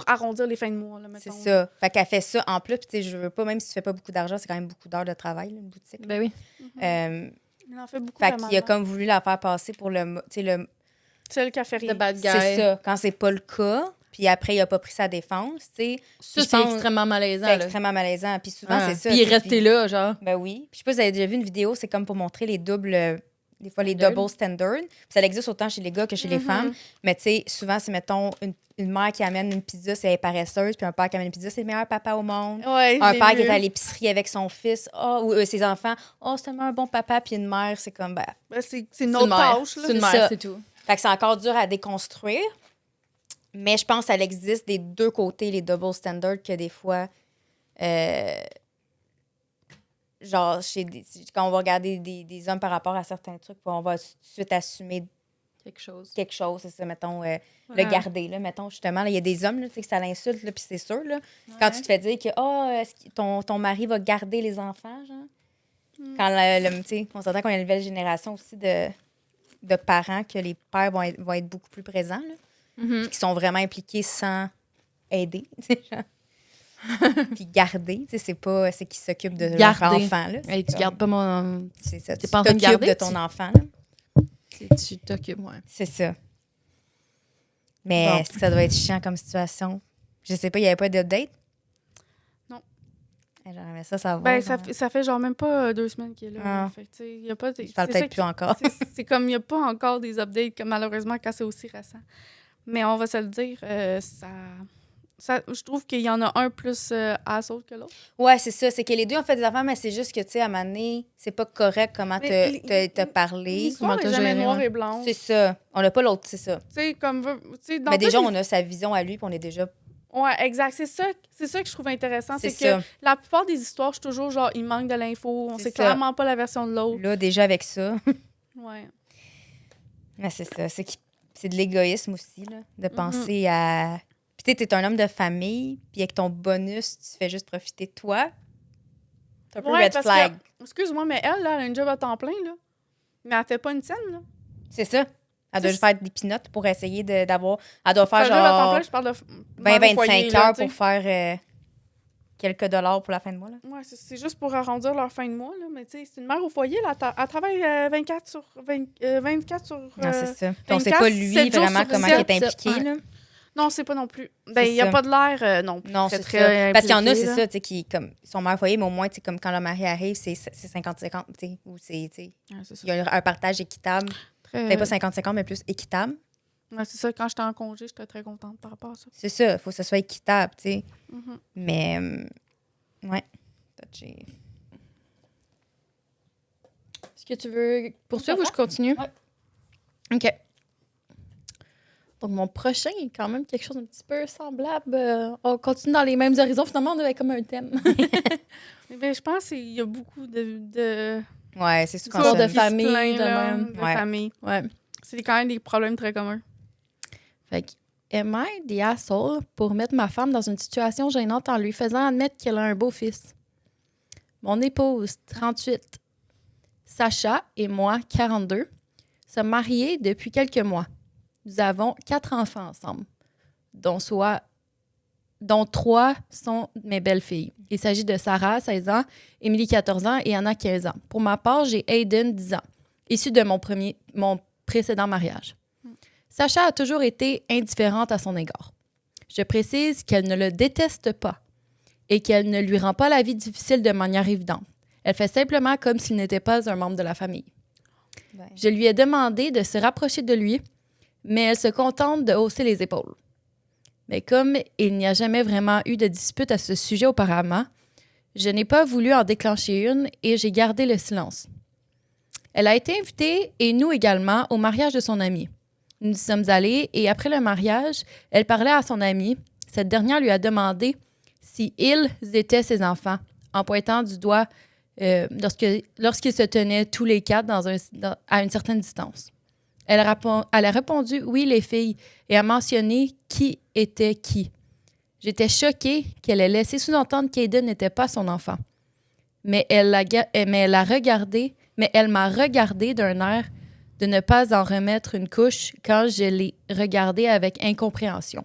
arrondir les fins de mois, là, mettons. C'est ça. Fait qu'elle fait ça en plus, puis tu sais, je veux pas, même si tu fais pas beaucoup d'argent, c'est quand même beaucoup d'heures de travail, là, une boutique. Ben oui. Il en fait beaucoup. Fait qu'il a comme voulu la faire passer pour le... Tu sais, le... Celle qui a fait rien. The bad guy. C'est ça. Quand c'est pas le cas, puis après, il a pas pris sa défense, tu sais. Ça, c'est extrêmement malaisant. C'est là. extrêmement malaisant. Puis souvent, Ah. c'est ça. Puis il est resté puis... là, genre. Ben oui. Puis je sais pas si vous avez déjà vu une vidéo, c'est comme pour montrer les doubles... Des fois, les double standards. Puis ça existe autant chez les gars que chez les femmes. Mais tu sais, souvent, c'est, mettons, une mère qui amène une pizza, c'est elle est paresseuse. Puis un père qui amène une pizza, c'est le meilleur papa au monde. Ouais, Un père qui est à l'épicerie avec son fils, ou ses enfants. Oh, c'est tellement un bon papa. Puis une mère, c'est comme, ben... c'est une autre tâche, là. C'est une ça. mère, c'est tout. Fait que c'est encore dur à déconstruire. Mais je pense qu'elle existe des deux côtés, les double standards, que des fois... genre, quand on va regarder des hommes par rapport à certains trucs, on va tout de suite assumer quelque chose, c'est ça, mettons, le garder, là, mettons, justement, il y a des hommes, là, tu sais, que ça l'insulte, là, puis c'est sûr, là, quand tu te fais dire que, est-ce que ton mari va garder les enfants, genre? Quand, tu sais, on s'entend qu'on a une nouvelle génération aussi de parents, que les pères vont être beaucoup plus présents, là, puis qui sont vraiment impliqués sans aider, tu sais, genre. Puis garder, tu sais, c'est pas c'est qui s'occupe de leur enfant, là. Hey, tu gardes pas mon... C'est ça. T'es Tu pas en train de t'occupes garder, de ton enfant, là. Tu t'occupes, ouais. C'est ça. Mais est-ce que ça doit être chiant comme situation? Je sais pas, il n'y avait pas d'update? J'aimerais ça savoir. Ben, ça fait genre même pas 2 semaines qu'il est là. Ah. Fait que, tu sais, il y a pas... Je parle peut-être plus encore. C'est comme, il n'y a pas encore des updates, comme malheureusement, quand c'est aussi récent. Mais on va se le dire, je trouve qu'il y en a un plus asshole que l'autre. Ouais, c'est ça. C'est que les deux ont fait des affaires, mais c'est juste que, tu sais, à un moment donné, c'est pas correct comment te parler. L'histoire Comment est t'as jamais géré, noire ouais. et blanche. C'est ça. On n'a pas l'autre, c'est ça. Tu sais, comme... Tu sais, dans Mais déjà, toutes on a sa vision à lui, puis on est déjà... Ouais, exact. C'est ça que je trouve intéressant. C'est ça. que la plupart des histoires, je suis toujours genre, il manque de l'info. On C'est sait ça. clairement pas la version de l'autre. Là, déjà, avec ça... Ouais. Mais c'est ça. C'est de l'égoïsme aussi, là, de penser à... Puis tu sais, t'es un homme de famille, puis avec ton bonus, tu fais juste profiter de toi. C'est un peu red parce flag. que, excuse-moi, mais elle, là, elle a une job à temps plein, là. Mais elle fait pas une scène, là. C'est ça. Elle doit juste faire des pinottes pour essayer d'avoir... Elle doit faire Une job à temps genre plein, je parle de... mère au 20-25 foyer, là, heures tu sais. pour faire quelques dollars pour la fin de mois, là. Ouais, c'est juste pour arrondir leur fin de mois, là. Mais tu sais, c'est une mère au foyer, là. Elle travaille 24 sur... 24 sur... Non, c'est ça. Puis on sait 24, pas, lui, 7 jours vraiment, sur comment 7, il est impliqué, ouais. là. Non, c'est pas non plus. Ben, C'est il n'y a ça. pas de l'air, non. Non, très, c'est très ça. Parce qu'il y en a, impliqué, c'est là. ça, tu sais, qui, comme, sont mère foyer, mais au moins, tu sais, comme quand le mari arrive, c'est 50-50, tu sais, ou c'est, tu sais, Ouais, c'est ça. il y a un partage équitable. Très- Peut-être pas 50-50, mais plus équitable. Ouais, c'est ça. Quand j'étais en congé, j'étais très contente par rapport à ça. C'est ça, il faut que ce soit équitable, tu sais. Mhm. Mais, ouais. Touché. Est-ce que tu veux poursuivre ou je continue? Ouais. OK. Donc, mon prochain est quand même quelque chose d'un petit peu semblable. On continue dans les mêmes horizons. Finalement, on avait comme un thème. Ben, je pense qu'il y a beaucoup de Ouais, c'est sûr qu'on Histoire de s'aime. famille, disciplines, de là, même. de Ouais. famille. Ouais. C'est quand même des problèmes très communs. Fait que, am I the asshole pour mettre ma femme dans une situation gênante en lui faisant admettre qu'elle a un beau-fils? Mon épouse, 38, Sacha et moi, 42, sommes mariés depuis quelques mois. Nous avons 4 enfants ensemble, dont 3 sont mes belles-filles. Il s'agit de Sarah, 16 ans, Émilie, 14 ans et Anna, 15 ans. Pour ma part, j'ai Aiden, 10 ans, issu de mon précédent mariage. Sacha a toujours été indifférente à son égard. Je précise qu'elle ne le déteste pas et qu'elle ne lui rend pas la vie difficile de manière évidente. Elle fait simplement comme s'il n'était pas un membre de la famille. Ouais. Je lui ai demandé de se rapprocher de lui, mais elle se contente de hausser les épaules. Mais comme il n'y a jamais vraiment eu de dispute à ce sujet auparavant, je n'ai pas voulu en déclencher une et j'ai gardé le silence. Elle a été invitée, et nous également, au mariage de son amie. Nous y sommes allés et après le mariage, elle parlait à son amie. Cette dernière lui a demandé si ils étaient ses enfants, en pointant du doigt lorsqu'ils se tenaient tous les 4 à une certaine distance. Elle a répondu « Oui, les filles » et a mentionné qui était qui. J'étais choquée qu'elle ait laissé sous-entendre qu'Aiden n'était pas son enfant. Mais elle m'a regardé d'un air de ne pas en remettre une couche quand je l'ai regardée avec incompréhension.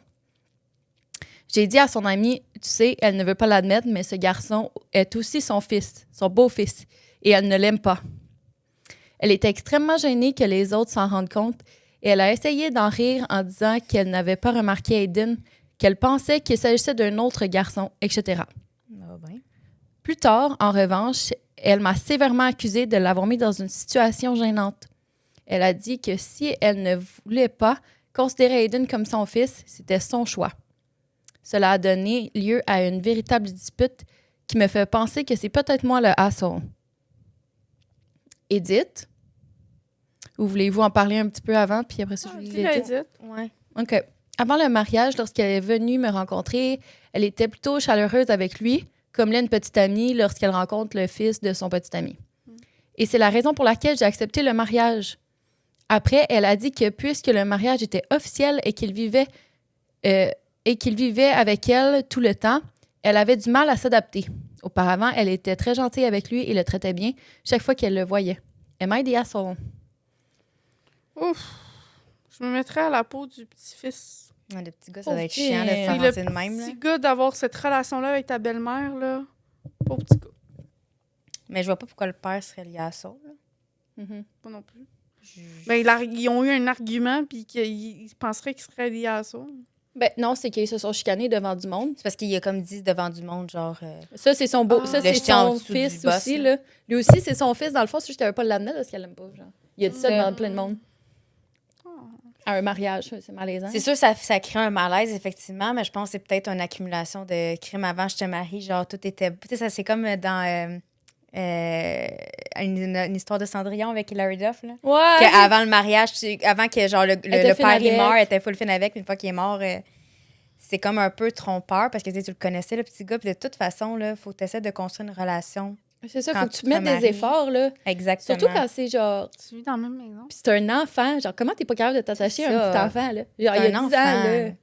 J'ai dit à son amie, tu sais, elle ne veut pas l'admettre, mais ce garçon est aussi son fils, son beau-fils, et elle ne l'aime pas. Elle était extrêmement gênée que les autres s'en rendent compte et elle a essayé d'en rire en disant qu'elle n'avait pas remarqué Aiden, qu'elle pensait qu'il s'agissait d'un autre garçon, etc. Ah ben. Plus tard, en revanche, elle m'a sévèrement accusée de l'avoir mis dans une situation gênante. Elle a dit que si elle ne voulait pas considérer Aiden comme son fils, c'était son choix. Cela a donné lieu à une véritable dispute qui me fait penser que c'est peut-être moi le asshole. Edith, ou voulez-vous en parler un petit peu avant, puis après ça, je vous dis Edith? Ouais. OK. Avant le mariage, lorsqu'elle est venue me rencontrer, elle était plutôt chaleureuse avec lui, comme l'est une petite amie lorsqu'elle rencontre le fils de son petit ami. Et c'est la raison pour laquelle j'ai accepté le mariage. Après, elle a dit que puisque le mariage était officiel et qu'il vivait avec elle tout le temps, elle avait du mal à s'adapter. Auparavant, elle était très gentille avec lui et le traitait bien chaque fois qu'elle le voyait. Am I the asshole? Ouf. Je me mettrais à la peau du petit-fils. Ouais, le petit gars, ça doit être Ok. chiant de se C'est faire le penser de même. Là. petit gars d'avoir cette relation-là avec ta belle-mère, là. Pauvre petit gars. Mais je vois pas pourquoi le père serait lié à ça. Là. Mm-hmm. Pas non plus. Ben, ils ont eu un argument, puis qu'ils penseraient qu'ils seraient liés à ça. Ben non, c'est qu'ils se sont chicanés devant du monde. C'est parce qu'il y a comme dit devant du monde, genre... Ça, c'est son beau. Ça, Le c'est jeter en son dessous fils du boss, aussi, là. là. Lui aussi, c'est son fils. Dans le fond, c'est juste qu'elle veut pas l'amener parce qu'elle l'aime pas, genre. Il a dit ça devant plein de monde. À un mariage, c'est malaisant. C'est sûr, ça crée un malaise, effectivement, mais je pense que c'est peut-être une accumulation de crimes avant je te marie. Genre, tout était... Tu sais, ça, c'est comme dans une histoire de Cendrillon avec Hilary Duff, là. Ouais! Avant le mariage, avant que genre le était père il avec. meurt, elle était full fin avec, puis une fois qu'il est mort, c'est comme un peu trompeur parce que tu sais, tu le connaissais, le petit gars, puis de toute façon, il faut que tu essaies de construire une relation. C'est ça, Quand faut que tu tu mettes te des maries. efforts, là. Exactement. Surtout quand c'est genre. Tu vis dans la même maison. Puis c'est un enfant. Genre, comment t'es pas capable de t'attacher à un C'est petit ça. enfant, là? Genre, C'est il y a un 10 ans, enfant. là. Tu sais,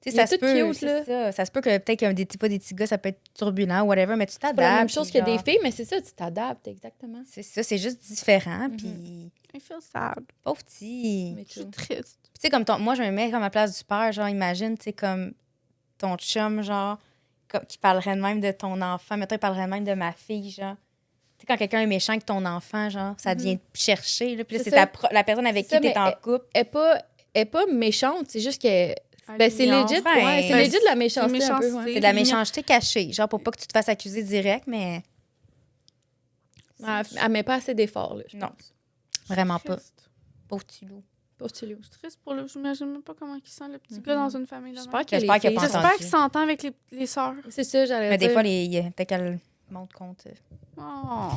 Il ça est se tout peut, cute, là. c'est ça. Ça se peut que peut-être qu'un des petits gars, ça peut être turbulent ou whatever, mais tu C'est pas la même t'adaptes. chose puis que des genre, filles, mais c'est ça, tu t'adaptes, exactement. C'est ça, c'est juste différent, puis I feel sad. pauvre petit. Mais Je suis tout. triste. Tu sais, comme moi, je me mets comme à la place du père, genre, imagine, tu sais, comme ton chum, genre, qui parlerait de même de ton enfant. Mettons, il parlerait de même de ma fille, genre. Tu sais, quand quelqu'un est méchant avec ton enfant, genre, ça vient te chercher, là. Puis là, C'est c'est ça. la personne avec C'est qui ça, t'es mais en couple. Elle est pas méchante, c'est juste que. Ben, c'est Alliance. legit, Ben, ouais, c'est ben, legit de la méchanceté c'est un peu, méchanceté. ouais. C'est de la méchanceté cachée, genre, pour pas que tu te fasses accuser direct, mais Elle met pas assez d'efforts, là, je Non. pense. vraiment pas. Triste. Pauvre petit loup. Pour Tulio. Je suis triste pour le. J'imagine même pas comment il sent le petit gars dans une famille de même. J'espère que J'espère les qu'il a filles pas sont- entendu. J'espère qu'il s'entend avec les sœurs. C'est ça, j'allais Mais dire. des fois, peut-être qu'elle monte compte. Oh.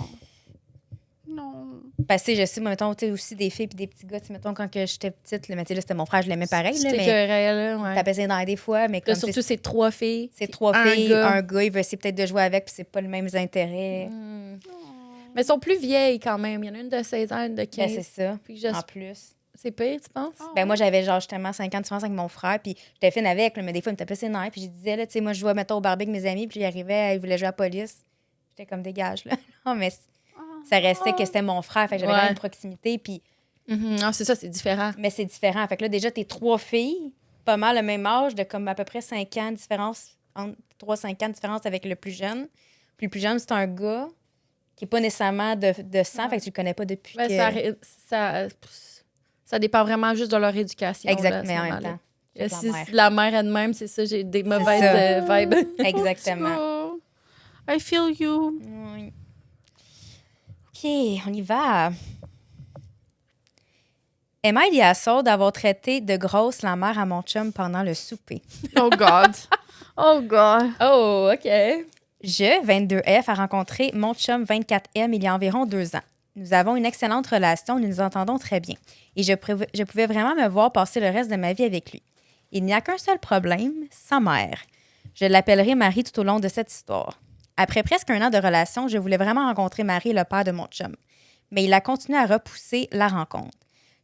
Non. Parce que je sais, moi, mettons, tu sais, aussi des filles puis des petits gars, tu sais, mettons, quand que j'étais petite, là, mais tu sais, là, c'était mon frère, je l'aimais pareil, là, C'était mais écœurant, là, ouais. t'appelles ses nerfs des fois, mais Là, comme surtout, c'est c'est 3 filles. c'est 3 un filles, gars. un gars, il veut essayer peut-être de jouer avec, puis c'est pas les mêmes intérêts. Hmm. Mais elles sont plus vieilles quand même. Il y en a une de 16 ans, une de 15. Ben, c'est ça, Puis je- en plus. C'est pire, tu penses? Oh. Ben moi, j'avais genre justement 5 ans de différence avec mon frère, puis j'étais fine avec, là, mais des fois, il me tapait ses nerfs, puis je disais, là, tu sais, moi, je jouais, mettons, au barbecue avec mes amis, puis il arrivait, il voulait jouer à la police. J'étais comme, dégage, là. Non, mais ça restait que c'était mon frère, fait que j'avais Ouais. quand même une proximité, puis Non, c'est ça, c'est différent. mais c'est différent. Fait que là, déjà, t'es 3 filles, pas mal le même âge, de comme à peu près 5 ans de différence, entre 3-5 ans de différence avec le plus jeune. Puis le plus jeune, c'est un gars qui n'est pas nécessairement de sang, fait que tu le connais pas depuis Ben, que... ça dépend vraiment juste de leur éducation. là, à Exactement, ce mais en même moment-là. temps. c'est Si la mère. la mère elle-même, c'est ça, j'ai des mauvaises ça. vibes. Exactement. Oh, I feel you. Oui. OK, on y va. Am I the asshole d'avoir traité de grosse la mère à mon chum pendant le souper? Oh God. Oh God. Oh, OK. Je, 22F, a rencontré mon chum 24M il y a environ 2 ans. Nous avons une excellente relation, nous nous entendons très bien. Et je pouvais vraiment me voir passer le reste de ma vie avec lui. Il n'y a qu'un seul problème, sa mère. Je l'appellerai Marie tout au long de cette histoire. Après presque 1 an de relation, je voulais vraiment rencontrer Marie, le père de mon chum. Mais il a continué à repousser la rencontre.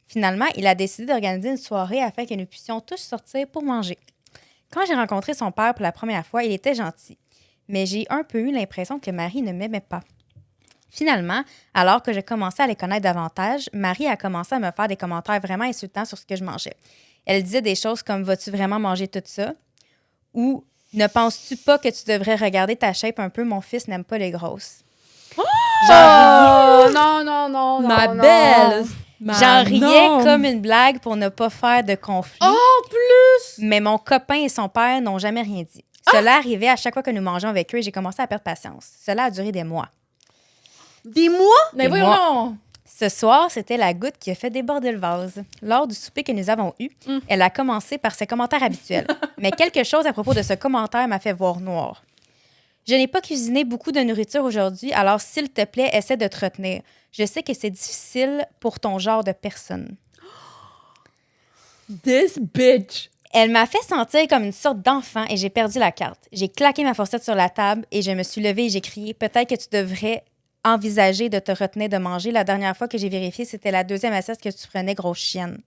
Finalement, il a décidé d'organiser une soirée afin que nous puissions tous sortir pour manger. Quand j'ai rencontré son père pour la première fois, il était gentil. Mais j'ai un peu eu l'impression que Marie ne m'aimait pas. Finalement, alors que je commençais à les connaître davantage, Marie a commencé à me faire des commentaires vraiment insultants sur ce que je mangeais. Elle disait des choses comme « Vas-tu vraiment manger tout ça? » ou « Ne penses-tu pas que tu devrais regarder ta shape un peu? Mon fils n'aime pas les grosses. » Oh, non, non, non, Ma non, belle! J'en riais comme une blague pour ne pas faire de conflit. Oh, plus! Mais mon copain et son père n'ont jamais rien dit. Cela arrivait à chaque fois que nous mangeons avec eux et j'ai commencé à perdre patience. Cela a duré des mois. Des mois? Mais Des voyons mois. non! Ce soir, c'était la goutte qui a fait déborder le vase. Lors du souper que nous avons eu, elle a commencé par ses commentaires habituels. Mais quelque chose à propos de ce commentaire m'a fait voir noir. Je n'ai pas cuisiné beaucoup de nourriture aujourd'hui, alors s'il te plaît, essaie de te retenir. Je sais que c'est difficile pour ton genre de personne. This bitch! Elle m'a fait sentir comme une sorte d'enfant et j'ai perdu la carte. J'ai claqué ma fourchette sur la table et je me suis levée et j'ai crié « Peut-être que tu devrais envisager de te retenir de manger. La dernière fois que j'ai vérifié, c'était la 2e assiette que tu prenais, grosse chienne. »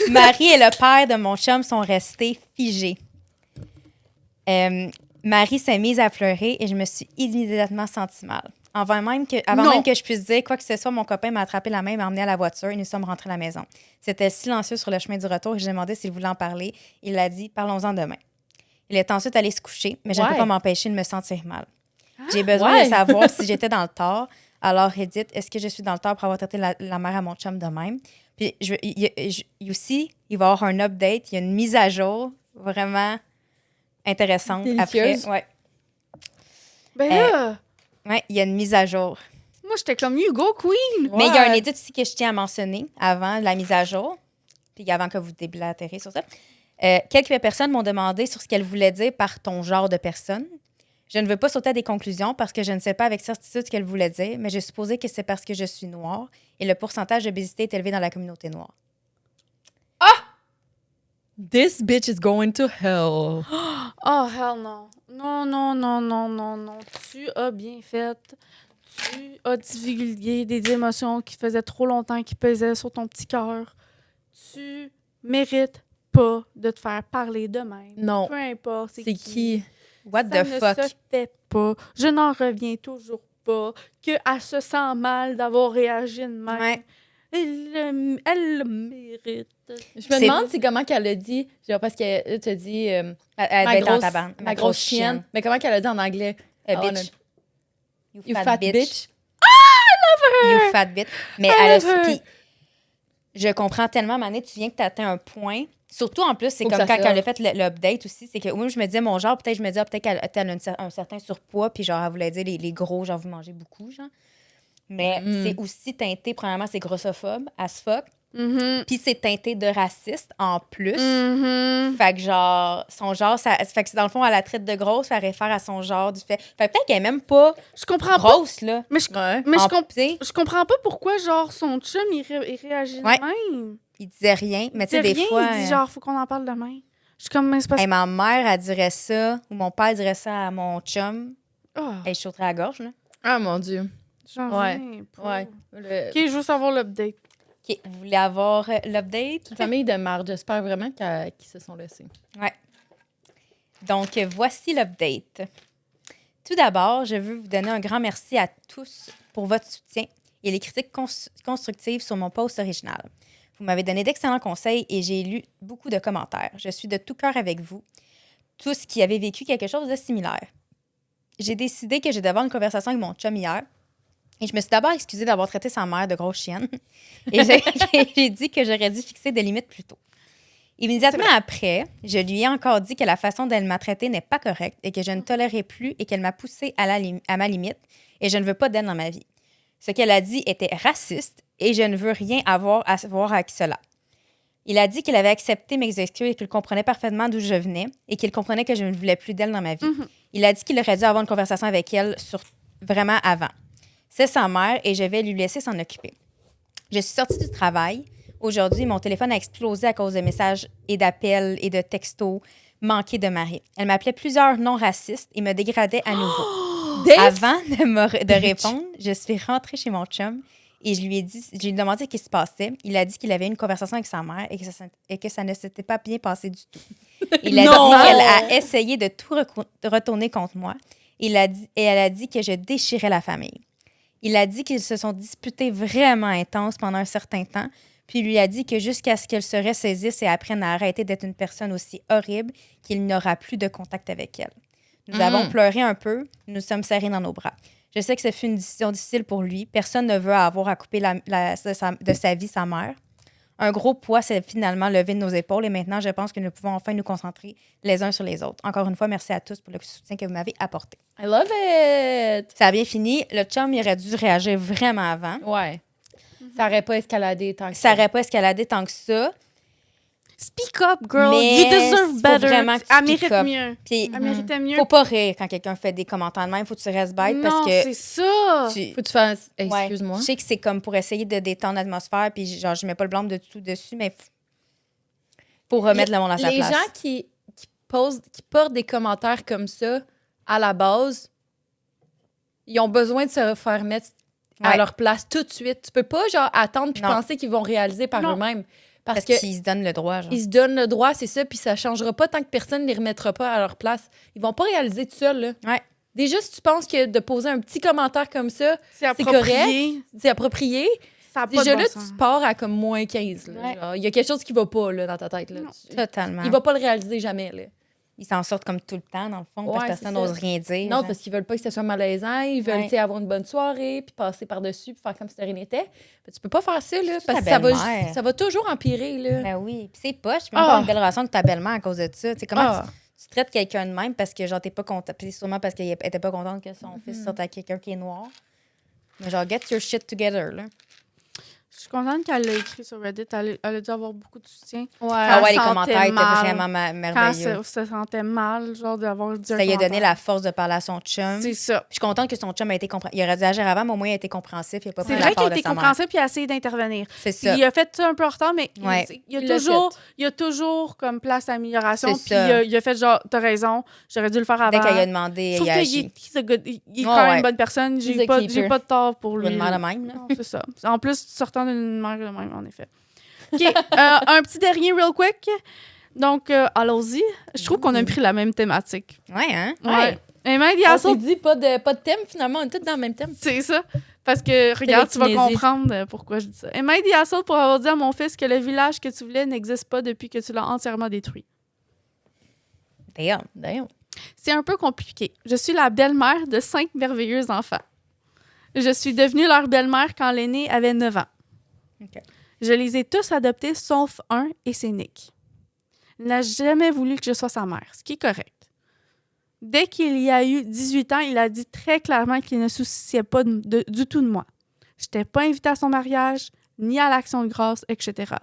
Marie et le père de mon chum sont restés figés. Marie s'est mise à pleurer et je me suis immédiatement sentie mal. Avant même que je puisse dire quoi que ce soit, mon copain m'a attrapé la main et m'a emmené à la voiture et nous sommes rentrés à la maison. C'était silencieux sur le chemin du retour et j'ai demandé s'il voulait en parler. Il a dit « Parlons-en demain ». Il est ensuite allé se coucher, mais je ne peux pas m'empêcher de me sentir mal. J'ai besoin de savoir si j'étais dans le tort. Alors, Edith, est-ce que je suis dans le tort pour avoir traité la mère à mon chum de même? Puis aussi, il va y avoir un update, il y a une mise à jour vraiment intéressante Délicieuse. après. Ouais. Ben là, Ouais, il y a une mise à jour. moi, j'étais comme Hugo Queen. Mais il y a un Ouais. édit aussi que je tiens à mentionner avant la mise à jour, puis avant que vous déblatérez sur ça. Quelques personnes m'ont demandé sur ce qu'elles voulaient dire par ton genre de personne. Je ne veux pas sauter à des conclusions parce que je ne sais pas avec certitude ce qu'elles voulaient dire, mais j'ai supposé que c'est parce que je suis noire et le pourcentage d'obésité est élevé dans la communauté noire. This bitch is going to hell. Oh, hell non. Non, non, non, non, non, non. Tu as bien fait. Tu as divulgué des émotions qui faisaient trop longtemps, qui pesaient sur ton petit cœur. Tu mérites pas de te faire parler de même. Non. Peu importe. C'est qui? What Ça the ne fuck? se fait pas. Je n'en reviens toujours pas qu'elle se sent mal d'avoir réagi de même. Ouais. Elle le mérite. Je me C'est- demande c'est comment qu'elle a dit, genre parce qu'elle te dit Elle ma doit être en grosse, tabarnak. ma grosse chienne. Mais comment qu'elle a dit en anglais? Bitch. You fat bitch. You fat bitch. Mais I elle love a... her. Puis, je comprends tellement, Mané, tu viens que tu atteins un point. Surtout, en plus, c'est Faut comme que ça quand sorte. elle a fait l'update aussi. C'est que, oui, je me disais, mon genre, peut-être, je me disais, peut-être qu'elle a un certain surpoids, puis genre, elle voulait dire les gros, genre, vous mangez beaucoup, genre. Mais c'est aussi teinté, premièrement, c'est grossophobe, as fuck. Mhm. Puis c'est teinté de raciste, en plus. Mhm. Fait que genre, son genre, ça fait que dans le fond, elle la traite de grosse, ça réfère à son genre du fait. Fait que peut-être qu'elle est même pas Je comprends pas. grosse, là. Mais je, Ouais. mais En- je, tu sais, je comprends pas pourquoi, genre, son chum, il réagit Ouais. de même. il disait rien, mais tu sais, Il dit des rien, fois. il dit, genre, faut qu'on en parle demain. Je suis comme, mais c'est parce Hey, ma mère, elle dirait ça, ou mon père dirait ça à mon chum. Ah, Hey, je sauterais à la gorge, là. Ah mon Dieu. j'en Ouais. reviens pas. Ouais. Le- OK, je veux savoir l'update. OK, vous voulez avoir l'update? Une famille de marde. J'espère vraiment qu'ils se sont laissés. Ouais. Donc, voici l'update. Tout d'abord, je veux vous donner un grand merci à tous pour votre soutien et les critiques constructives sur mon post original. Vous m'avez donné d'excellents conseils et j'ai lu beaucoup de commentaires. Je suis de tout cœur avec vous, tous qui avez vécu quelque chose de similaire. J'ai décidé que je devais avoir une conversation avec mon chum hier et je me suis d'abord excusée d'avoir traité sa mère de grosse chienne et j'ai dit que j'aurais dû fixer des limites plus tôt. Immédiatement après, je lui ai encore dit que la façon dont elle m'a traitée n'est pas correcte et que je ne tolérais plus et qu'elle m'a poussée à ma limite et je ne veux pas d'elle dans ma vie. Ce qu'elle a dit était raciste et je ne veux rien avoir à voir avec cela. Il a dit qu'il avait accepté mes excuses et qu'il comprenait parfaitement d'où je venais et qu'il comprenait que je ne voulais plus d'elle dans ma vie. Il a dit qu'il aurait dû avoir une conversation avec elle vraiment avant. C'est sa mère et je vais lui laisser s'en occuper. Je suis sortie du travail. Aujourd'hui, mon téléphone a explosé à cause de messages et d'appels et de textos manqués de Marie. Elle m'appelait plusieurs noms racistes et me dégradait à nouveau. Avant de répondre, je suis rentrée chez mon chum et je lui ai demandé ce qui se passait. Il a dit qu'il avait eu une conversation avec sa mère et que ça ne s'était pas bien passé du tout. Il a Non! dit qu'elle a essayé de tout retourner contre moi. Et elle a dit que je déchirais la famille. Il a dit qu'ils se sont disputés vraiment intenses pendant un certain temps, puis il lui a dit que jusqu'à ce qu'elle se ressaisisse et apprenne à arrêter d'être une personne aussi horrible qu'il n'aura plus de contact avec elle. Nous avons pleuré un peu, nous sommes serrés dans nos bras. Je sais que ce fut une décision difficile pour lui. Personne ne veut avoir à couper de sa vie sa mère. Un gros poids s'est finalement levé de nos épaules et maintenant, je pense que nous pouvons enfin nous concentrer les uns sur les autres. Encore une fois, merci à tous pour le soutien que vous m'avez apporté. I love it! Ça a bien fini. Le chum, il aurait dû réagir vraiment avant. Ouais. Ça aurait pas escaladé tant que Ça n'aurait pas escaladé tant que ça. Speak up, girl. Mais You deserve faut better. vraiment que tu Elle speak mérite up. mieux. Puis, Elle méritait mieux. faut pas rire quand quelqu'un fait des commentaires de même. Faut que tu restes bête non, parce que c'est ça. tu... Faut que tu fasses. Ouais. Excuse-moi. Je sais que c'est comme pour essayer de détendre l'atmosphère, puis genre, je mets pas le blâme de tout dessus, mais pour remettre le monde à sa Les place. gens qui portent des commentaires comme ça, à la base, ils ont besoin de se faire mettre à Ouais. leur place tout de suite. Tu peux pas, genre, attendre puis Non. penser qu'ils vont réaliser par Non. eux-mêmes. Parce Parce que qu'ils se donnent le droit, genre. ils se donnent le droit, c'est ça, puis ça changera pas tant que personne ne les remettra pas à leur place. Ils vont pas réaliser tout seul, là. Ouais. Déjà, si tu penses que de poser un petit commentaire comme ça, C'est approprié. c'est approprié, Ça a pas déjà de là, bon sens. tu pars à comme -15. là. Ouais. Genre, il y a quelque chose qui va pas là, dans ta tête. Là. Non. Totalement. Il va pas le réaliser jamais. Là. Ils s'en sortent comme tout le temps, dans le fond, parce Ouais, que c'est personne ça. n'ose rien dire. Non, genre. parce qu'ils veulent pas que ce soit malaisant. Ils veulent, Ouais. tu sais, avoir une bonne soirée, puis passer par-dessus, puis faire comme si de rien n'était. Mais tu peux pas faire ça, là, Surtout parce que ta belle-mère. ça va toujours empirer, là. Ben oui. Puis c'est poche. Tu peux avoir une belle relation avec ta belle-mère à cause de ça. Tu sais, comment Ah. tu traites quelqu'un de même parce que, genre, t'es pas content. Puis c'est sûrement parce qu'elle était pas contente que son fils sorte avec quelqu'un qui est noir. Mais genre, get your shit together, là. Je suis contente qu'elle l'a écrit sur Reddit. Elle a dû avoir beaucoup de soutien. Ouais. Ah ouais, les sentait commentaires étaient mal. vraiment Quand merveilleux. se sentait mal, genre d'avoir dit un Ça lui a donné commentaire. la force de parler à son chum. C'est ça. Je suis contente que son chum a été compréhensif. Il aurait dû agir avant, mais au moins, il a été compréhensif. Il a pas C'est pris vrai la qu'il a part de été sa mère. compréhensif puis il a essayé d'intervenir. C'est Puis ça. il a fait ça un peu en retard, mais Ouais. il Il l'a y a toujours comme place à amélioration. C'est Puis ça. il a fait genre, t'as raison, j'aurais dû le faire avant. Dès qu'elle lui a demandé, Je trouve il a qu'il agi. est, he's a good- il est Ouais, quand même ouais. une bonne personne. He's J'ai a pas keeper. de tort pour Pour lui. une mère de même, là. Non, c'est ça. En plus, sortant d'une mère de même, en effet. OK, un petit dernier real quick. Donc, allons-y. Je trouve qu'on a pris la même thématique. Ouais, hein? Ouais. Et Mandy On Hassel, s'est dit pas de thème, finalement. On est tous dans le même thème. c'est ça. Parce que, regarde, tu vas Télékinésie. comprendre pourquoi je dis ça. Et Mandy Hassel pour avoir dit à mon fils que le village que tu voulais n'existe pas depuis que tu l'as entièrement détruit. Damn. D'ailleurs. C'est un peu compliqué. Je suis la belle-mère de 5 merveilleux enfants. Je suis devenue leur belle-mère quand l'aîné avait 9 ans. OK. Je les ai tous adoptés, sauf un, et c'est Nick. Il n'a jamais voulu que je sois sa mère, ce qui est correct. Dès qu'il y a eu 18 ans, il a dit très clairement qu'il ne se souciait pas du tout de moi. Je n'étais pas invitée à son mariage, ni à l'action de grâce, etc.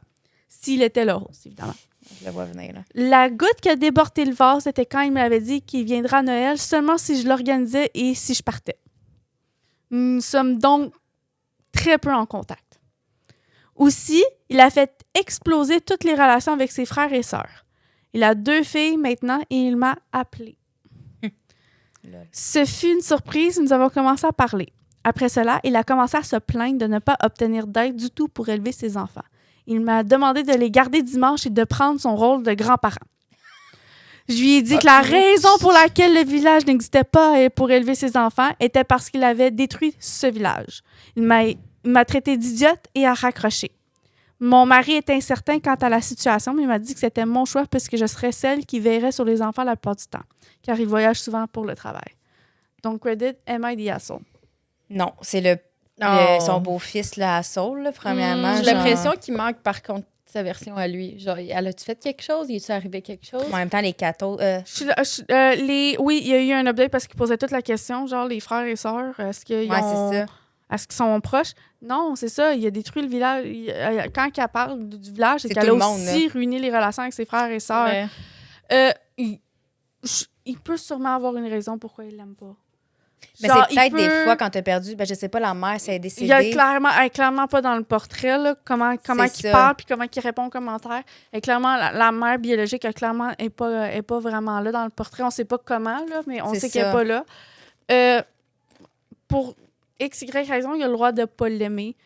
S'il était là, aussi, évidemment. Je le vois venir, là. La goutte qui a débordé le vase, c'était quand il m'avait dit qu'il viendra à Noël seulement si je l'organisais et si je partais. Nous sommes donc très peu en contact. Aussi, il a fait exploser toutes les relations avec ses frères et sœurs. Il a 2 filles maintenant et il m'a appelée. Lol. Ce fut une surprise, nous avons commencé à parler. Après cela, il a commencé à se plaindre de ne pas obtenir d'aide du tout pour élever ses enfants. Il m'a demandé de les garder dimanche et de prendre son rôle de grand-parent. Je lui ai dit que la raison pour laquelle le village n'existait pas pour élever ses enfants était parce qu'il avait détruit ce village. Il m'a traité d'idiote et a raccroché. Mon mari est incertain quant à la situation, mais il m'a dit que c'était mon choix puisque je serais celle qui veillerait sur les enfants la plupart du temps, car il voyage souvent pour le travail. Donc, credit, am I the asshole? Non, c'est Oh. son beau-fils, là, à Saul, là, premièrement. J'ai genre- l'impression qu'il manque, par contre, sa version à lui. Genre, elle a-tu fait quelque chose? Il est-tu arrivé quelque chose? En même temps, les cathos... Oui, il y a eu un update parce qu'il posait toute la question, genre les frères et sœurs, est-ce qu'ils ouais, ont... c'est ça. Est-ce qu'ils sont proches? Non, c'est ça. Il a détruit le village. Quand elle parle du village, c'est C'est qu'elle tout a le monde, aussi ruiné les relations avec ses frères et sœurs. Ouais. Il peut sûrement avoir une raison pourquoi il l'aime pas. Mais Genre, c'est peut-être il peut- des fois, quand t'as perdu, ben, je sais pas, la mère, si elle est décédée. Il y a elle est clairement pas dans le portrait, là, comment C'est il ça. parle puis comment il répond aux commentaires. Et clairement, la mère biologique, elle, clairement, est pas vraiment là dans le portrait. On sait pas comment, là, mais on C'est sait qu'elle ça. est pas là. Pour X, Y raison, il a le droit de pas l'aimer.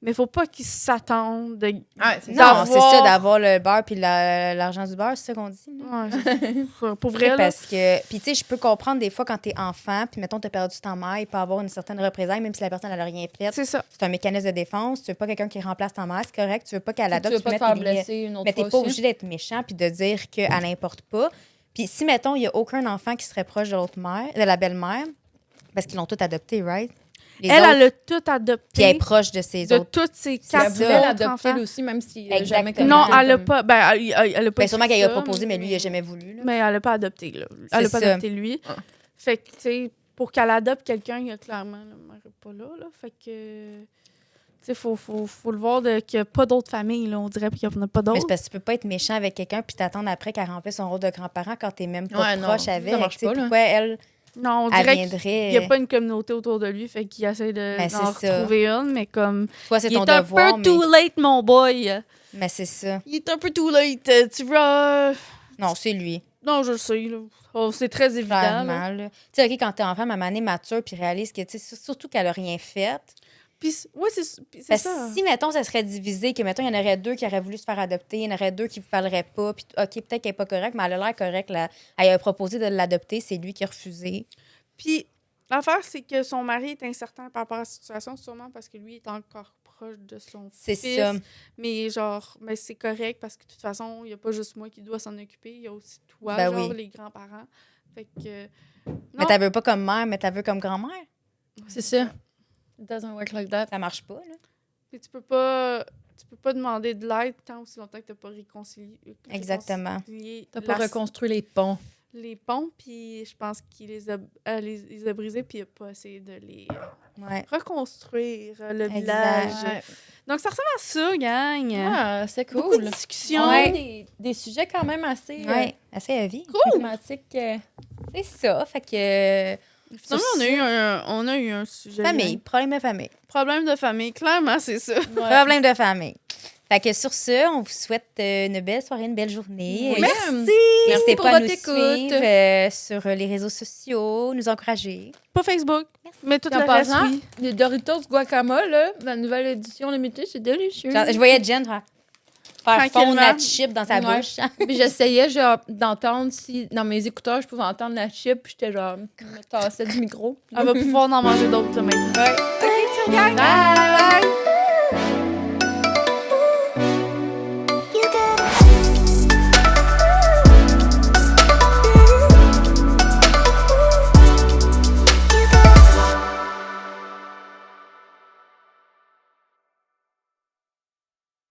Mais faut pas qu'il s'attende de... C'est Non, c'est d'avoir- ça, d'avoir le beurre puis l'argent du beurre, c'est ça qu'on dit. là? Ouais, c'est- pour vrai, là. Parce que, puis tu sais, je peux comprendre des fois quand t'es enfant, puis mettons, t'as perdu ta mère, il peut avoir une certaine représailles, même si la personne, elle a rien fait. C'est ça. C'est un mécanisme de défense. Tu veux pas quelqu'un qui remplace ta mère, c'est correct. Tu veux pas qu'elle Tu adopte, veux pas te mets faire tes limites. blesser une autre Mais t'es fois pas aussi. obligé d'être méchant puis de dire qu'elle n'importe pas. Puis si, mettons, il y a aucun enfant qui serait proche de l'autre mère, de la belle-mère, parce qu'ils l'ont tout adopté, right? Les Elle autres, a tout puis elle est adopté proche de ses de autres. toutes ses Elle quatre voulait autres l'adopter enfants. elle aussi, même si Exactement. jamais Non, comme- elle a pas... Ben, elle a pas Ben, sûrement dit qu'elle a ça, proposé, mais lui, il a jamais voulu. Là. Mais elle n'a pas adopté, là. Elle n'a C'est pas ça. adopté lui. Ah. Fait que, tu sais, pour qu'elle adopte quelqu'un, il y a clairement, la mère n'est pas là, là. Fait que, tu sais, faut le voir qu'il n'y a pas d'autres familles, là. On dirait qu'il n'y en a pas Mais d'autres. c'est parce que tu peux pas être méchant avec quelqu'un puis t'attendre après qu'elle remplisse son rôle de grand-parent quand t'es même pas Ouais, non, proche ça avec. marche Tu sais, pas, là. pourquoi elle Non, on elle dirait qu'il viendrait... n'y a pas une communauté autour de lui, fait qu'il essaie Ben, d'en c'est ça. retrouver une, mais comme... Toi, c'est Il ton est un devoir, peu mais... too late, mon boy. Mais c'est ça. Il est un peu too late. Tu vois... Non, c'est lui. Non, je le sais, là. Oh, c'est très évident, là. Clairement, là. Tu sais, OK, quand t'es enfant, ma manée mature puis réalise que, tu sais, surtout qu'elle a rien fait. Puis, ouais, c'est Parce ça. que si, mettons, ça serait divisé, que, mettons, il y en aurait 2 qui auraient voulu se faire adopter, il y en aurait 2 qui ne parleraient pas, puis OK, peut-être qu'elle n'est pas correcte, mais elle a l'air correcte. Là. Elle a proposé de l'adopter, c'est lui qui a refusé. Puis, l'affaire, c'est que son mari est incertain par rapport à la situation, sûrement parce que lui est encore proche de son C'est fils. ça. Mais genre, mais c'est correct parce que de toute façon, il n'y a pas juste moi qui dois s'en occuper. Il y a aussi toi, Ben genre oui. les grands-parents. Fait que... Mais t'as veux pas comme mère, mais t'as veux comme grand-mère. C'est ça. It doesn't work like that. Ça marche pas, là. Puis tu peux pas demander de l'aide tant aussi longtemps que tu n'as pas réconcilié. Exactement. T'as pas reconstruit les ponts. les ponts, puis je pense qu'il les a brisés, puis il n'a pas essayé de les reconstruire, le village. Ouais. Donc, ça ressemble à ça, gang. Ah, c'est Beaucoup cool. de discussions. On a des sujets quand même assez assez heavy. pragmatiques. C'est ça. Fait que. Finalement, on a eu un sujet. Famille, problème de famille. Problème de famille, clairement, c'est ça. Problème de famille. Fait que sur ce, on vous souhaite une belle soirée, une belle journée. Oui. Merci! N'hésitez pour pas à votre nous écoute. suivre sur les réseaux sociaux, nous encourager. Pas Facebook, mais tout En le reste, passant, oui. les Doritos Guacamole, là, la nouvelle édition limitée, c'est délicieux. Je voyais Jen faire fondre la Tranquillement. chip dans sa Ouais. bouche. Puis j'essayais genre d'entendre si dans mes écouteurs je pouvais entendre la chip, puis j'étais genre je me tassais du micro. Elle va pouvoir en manger d'autres là, maintenant. Ouais. Bye!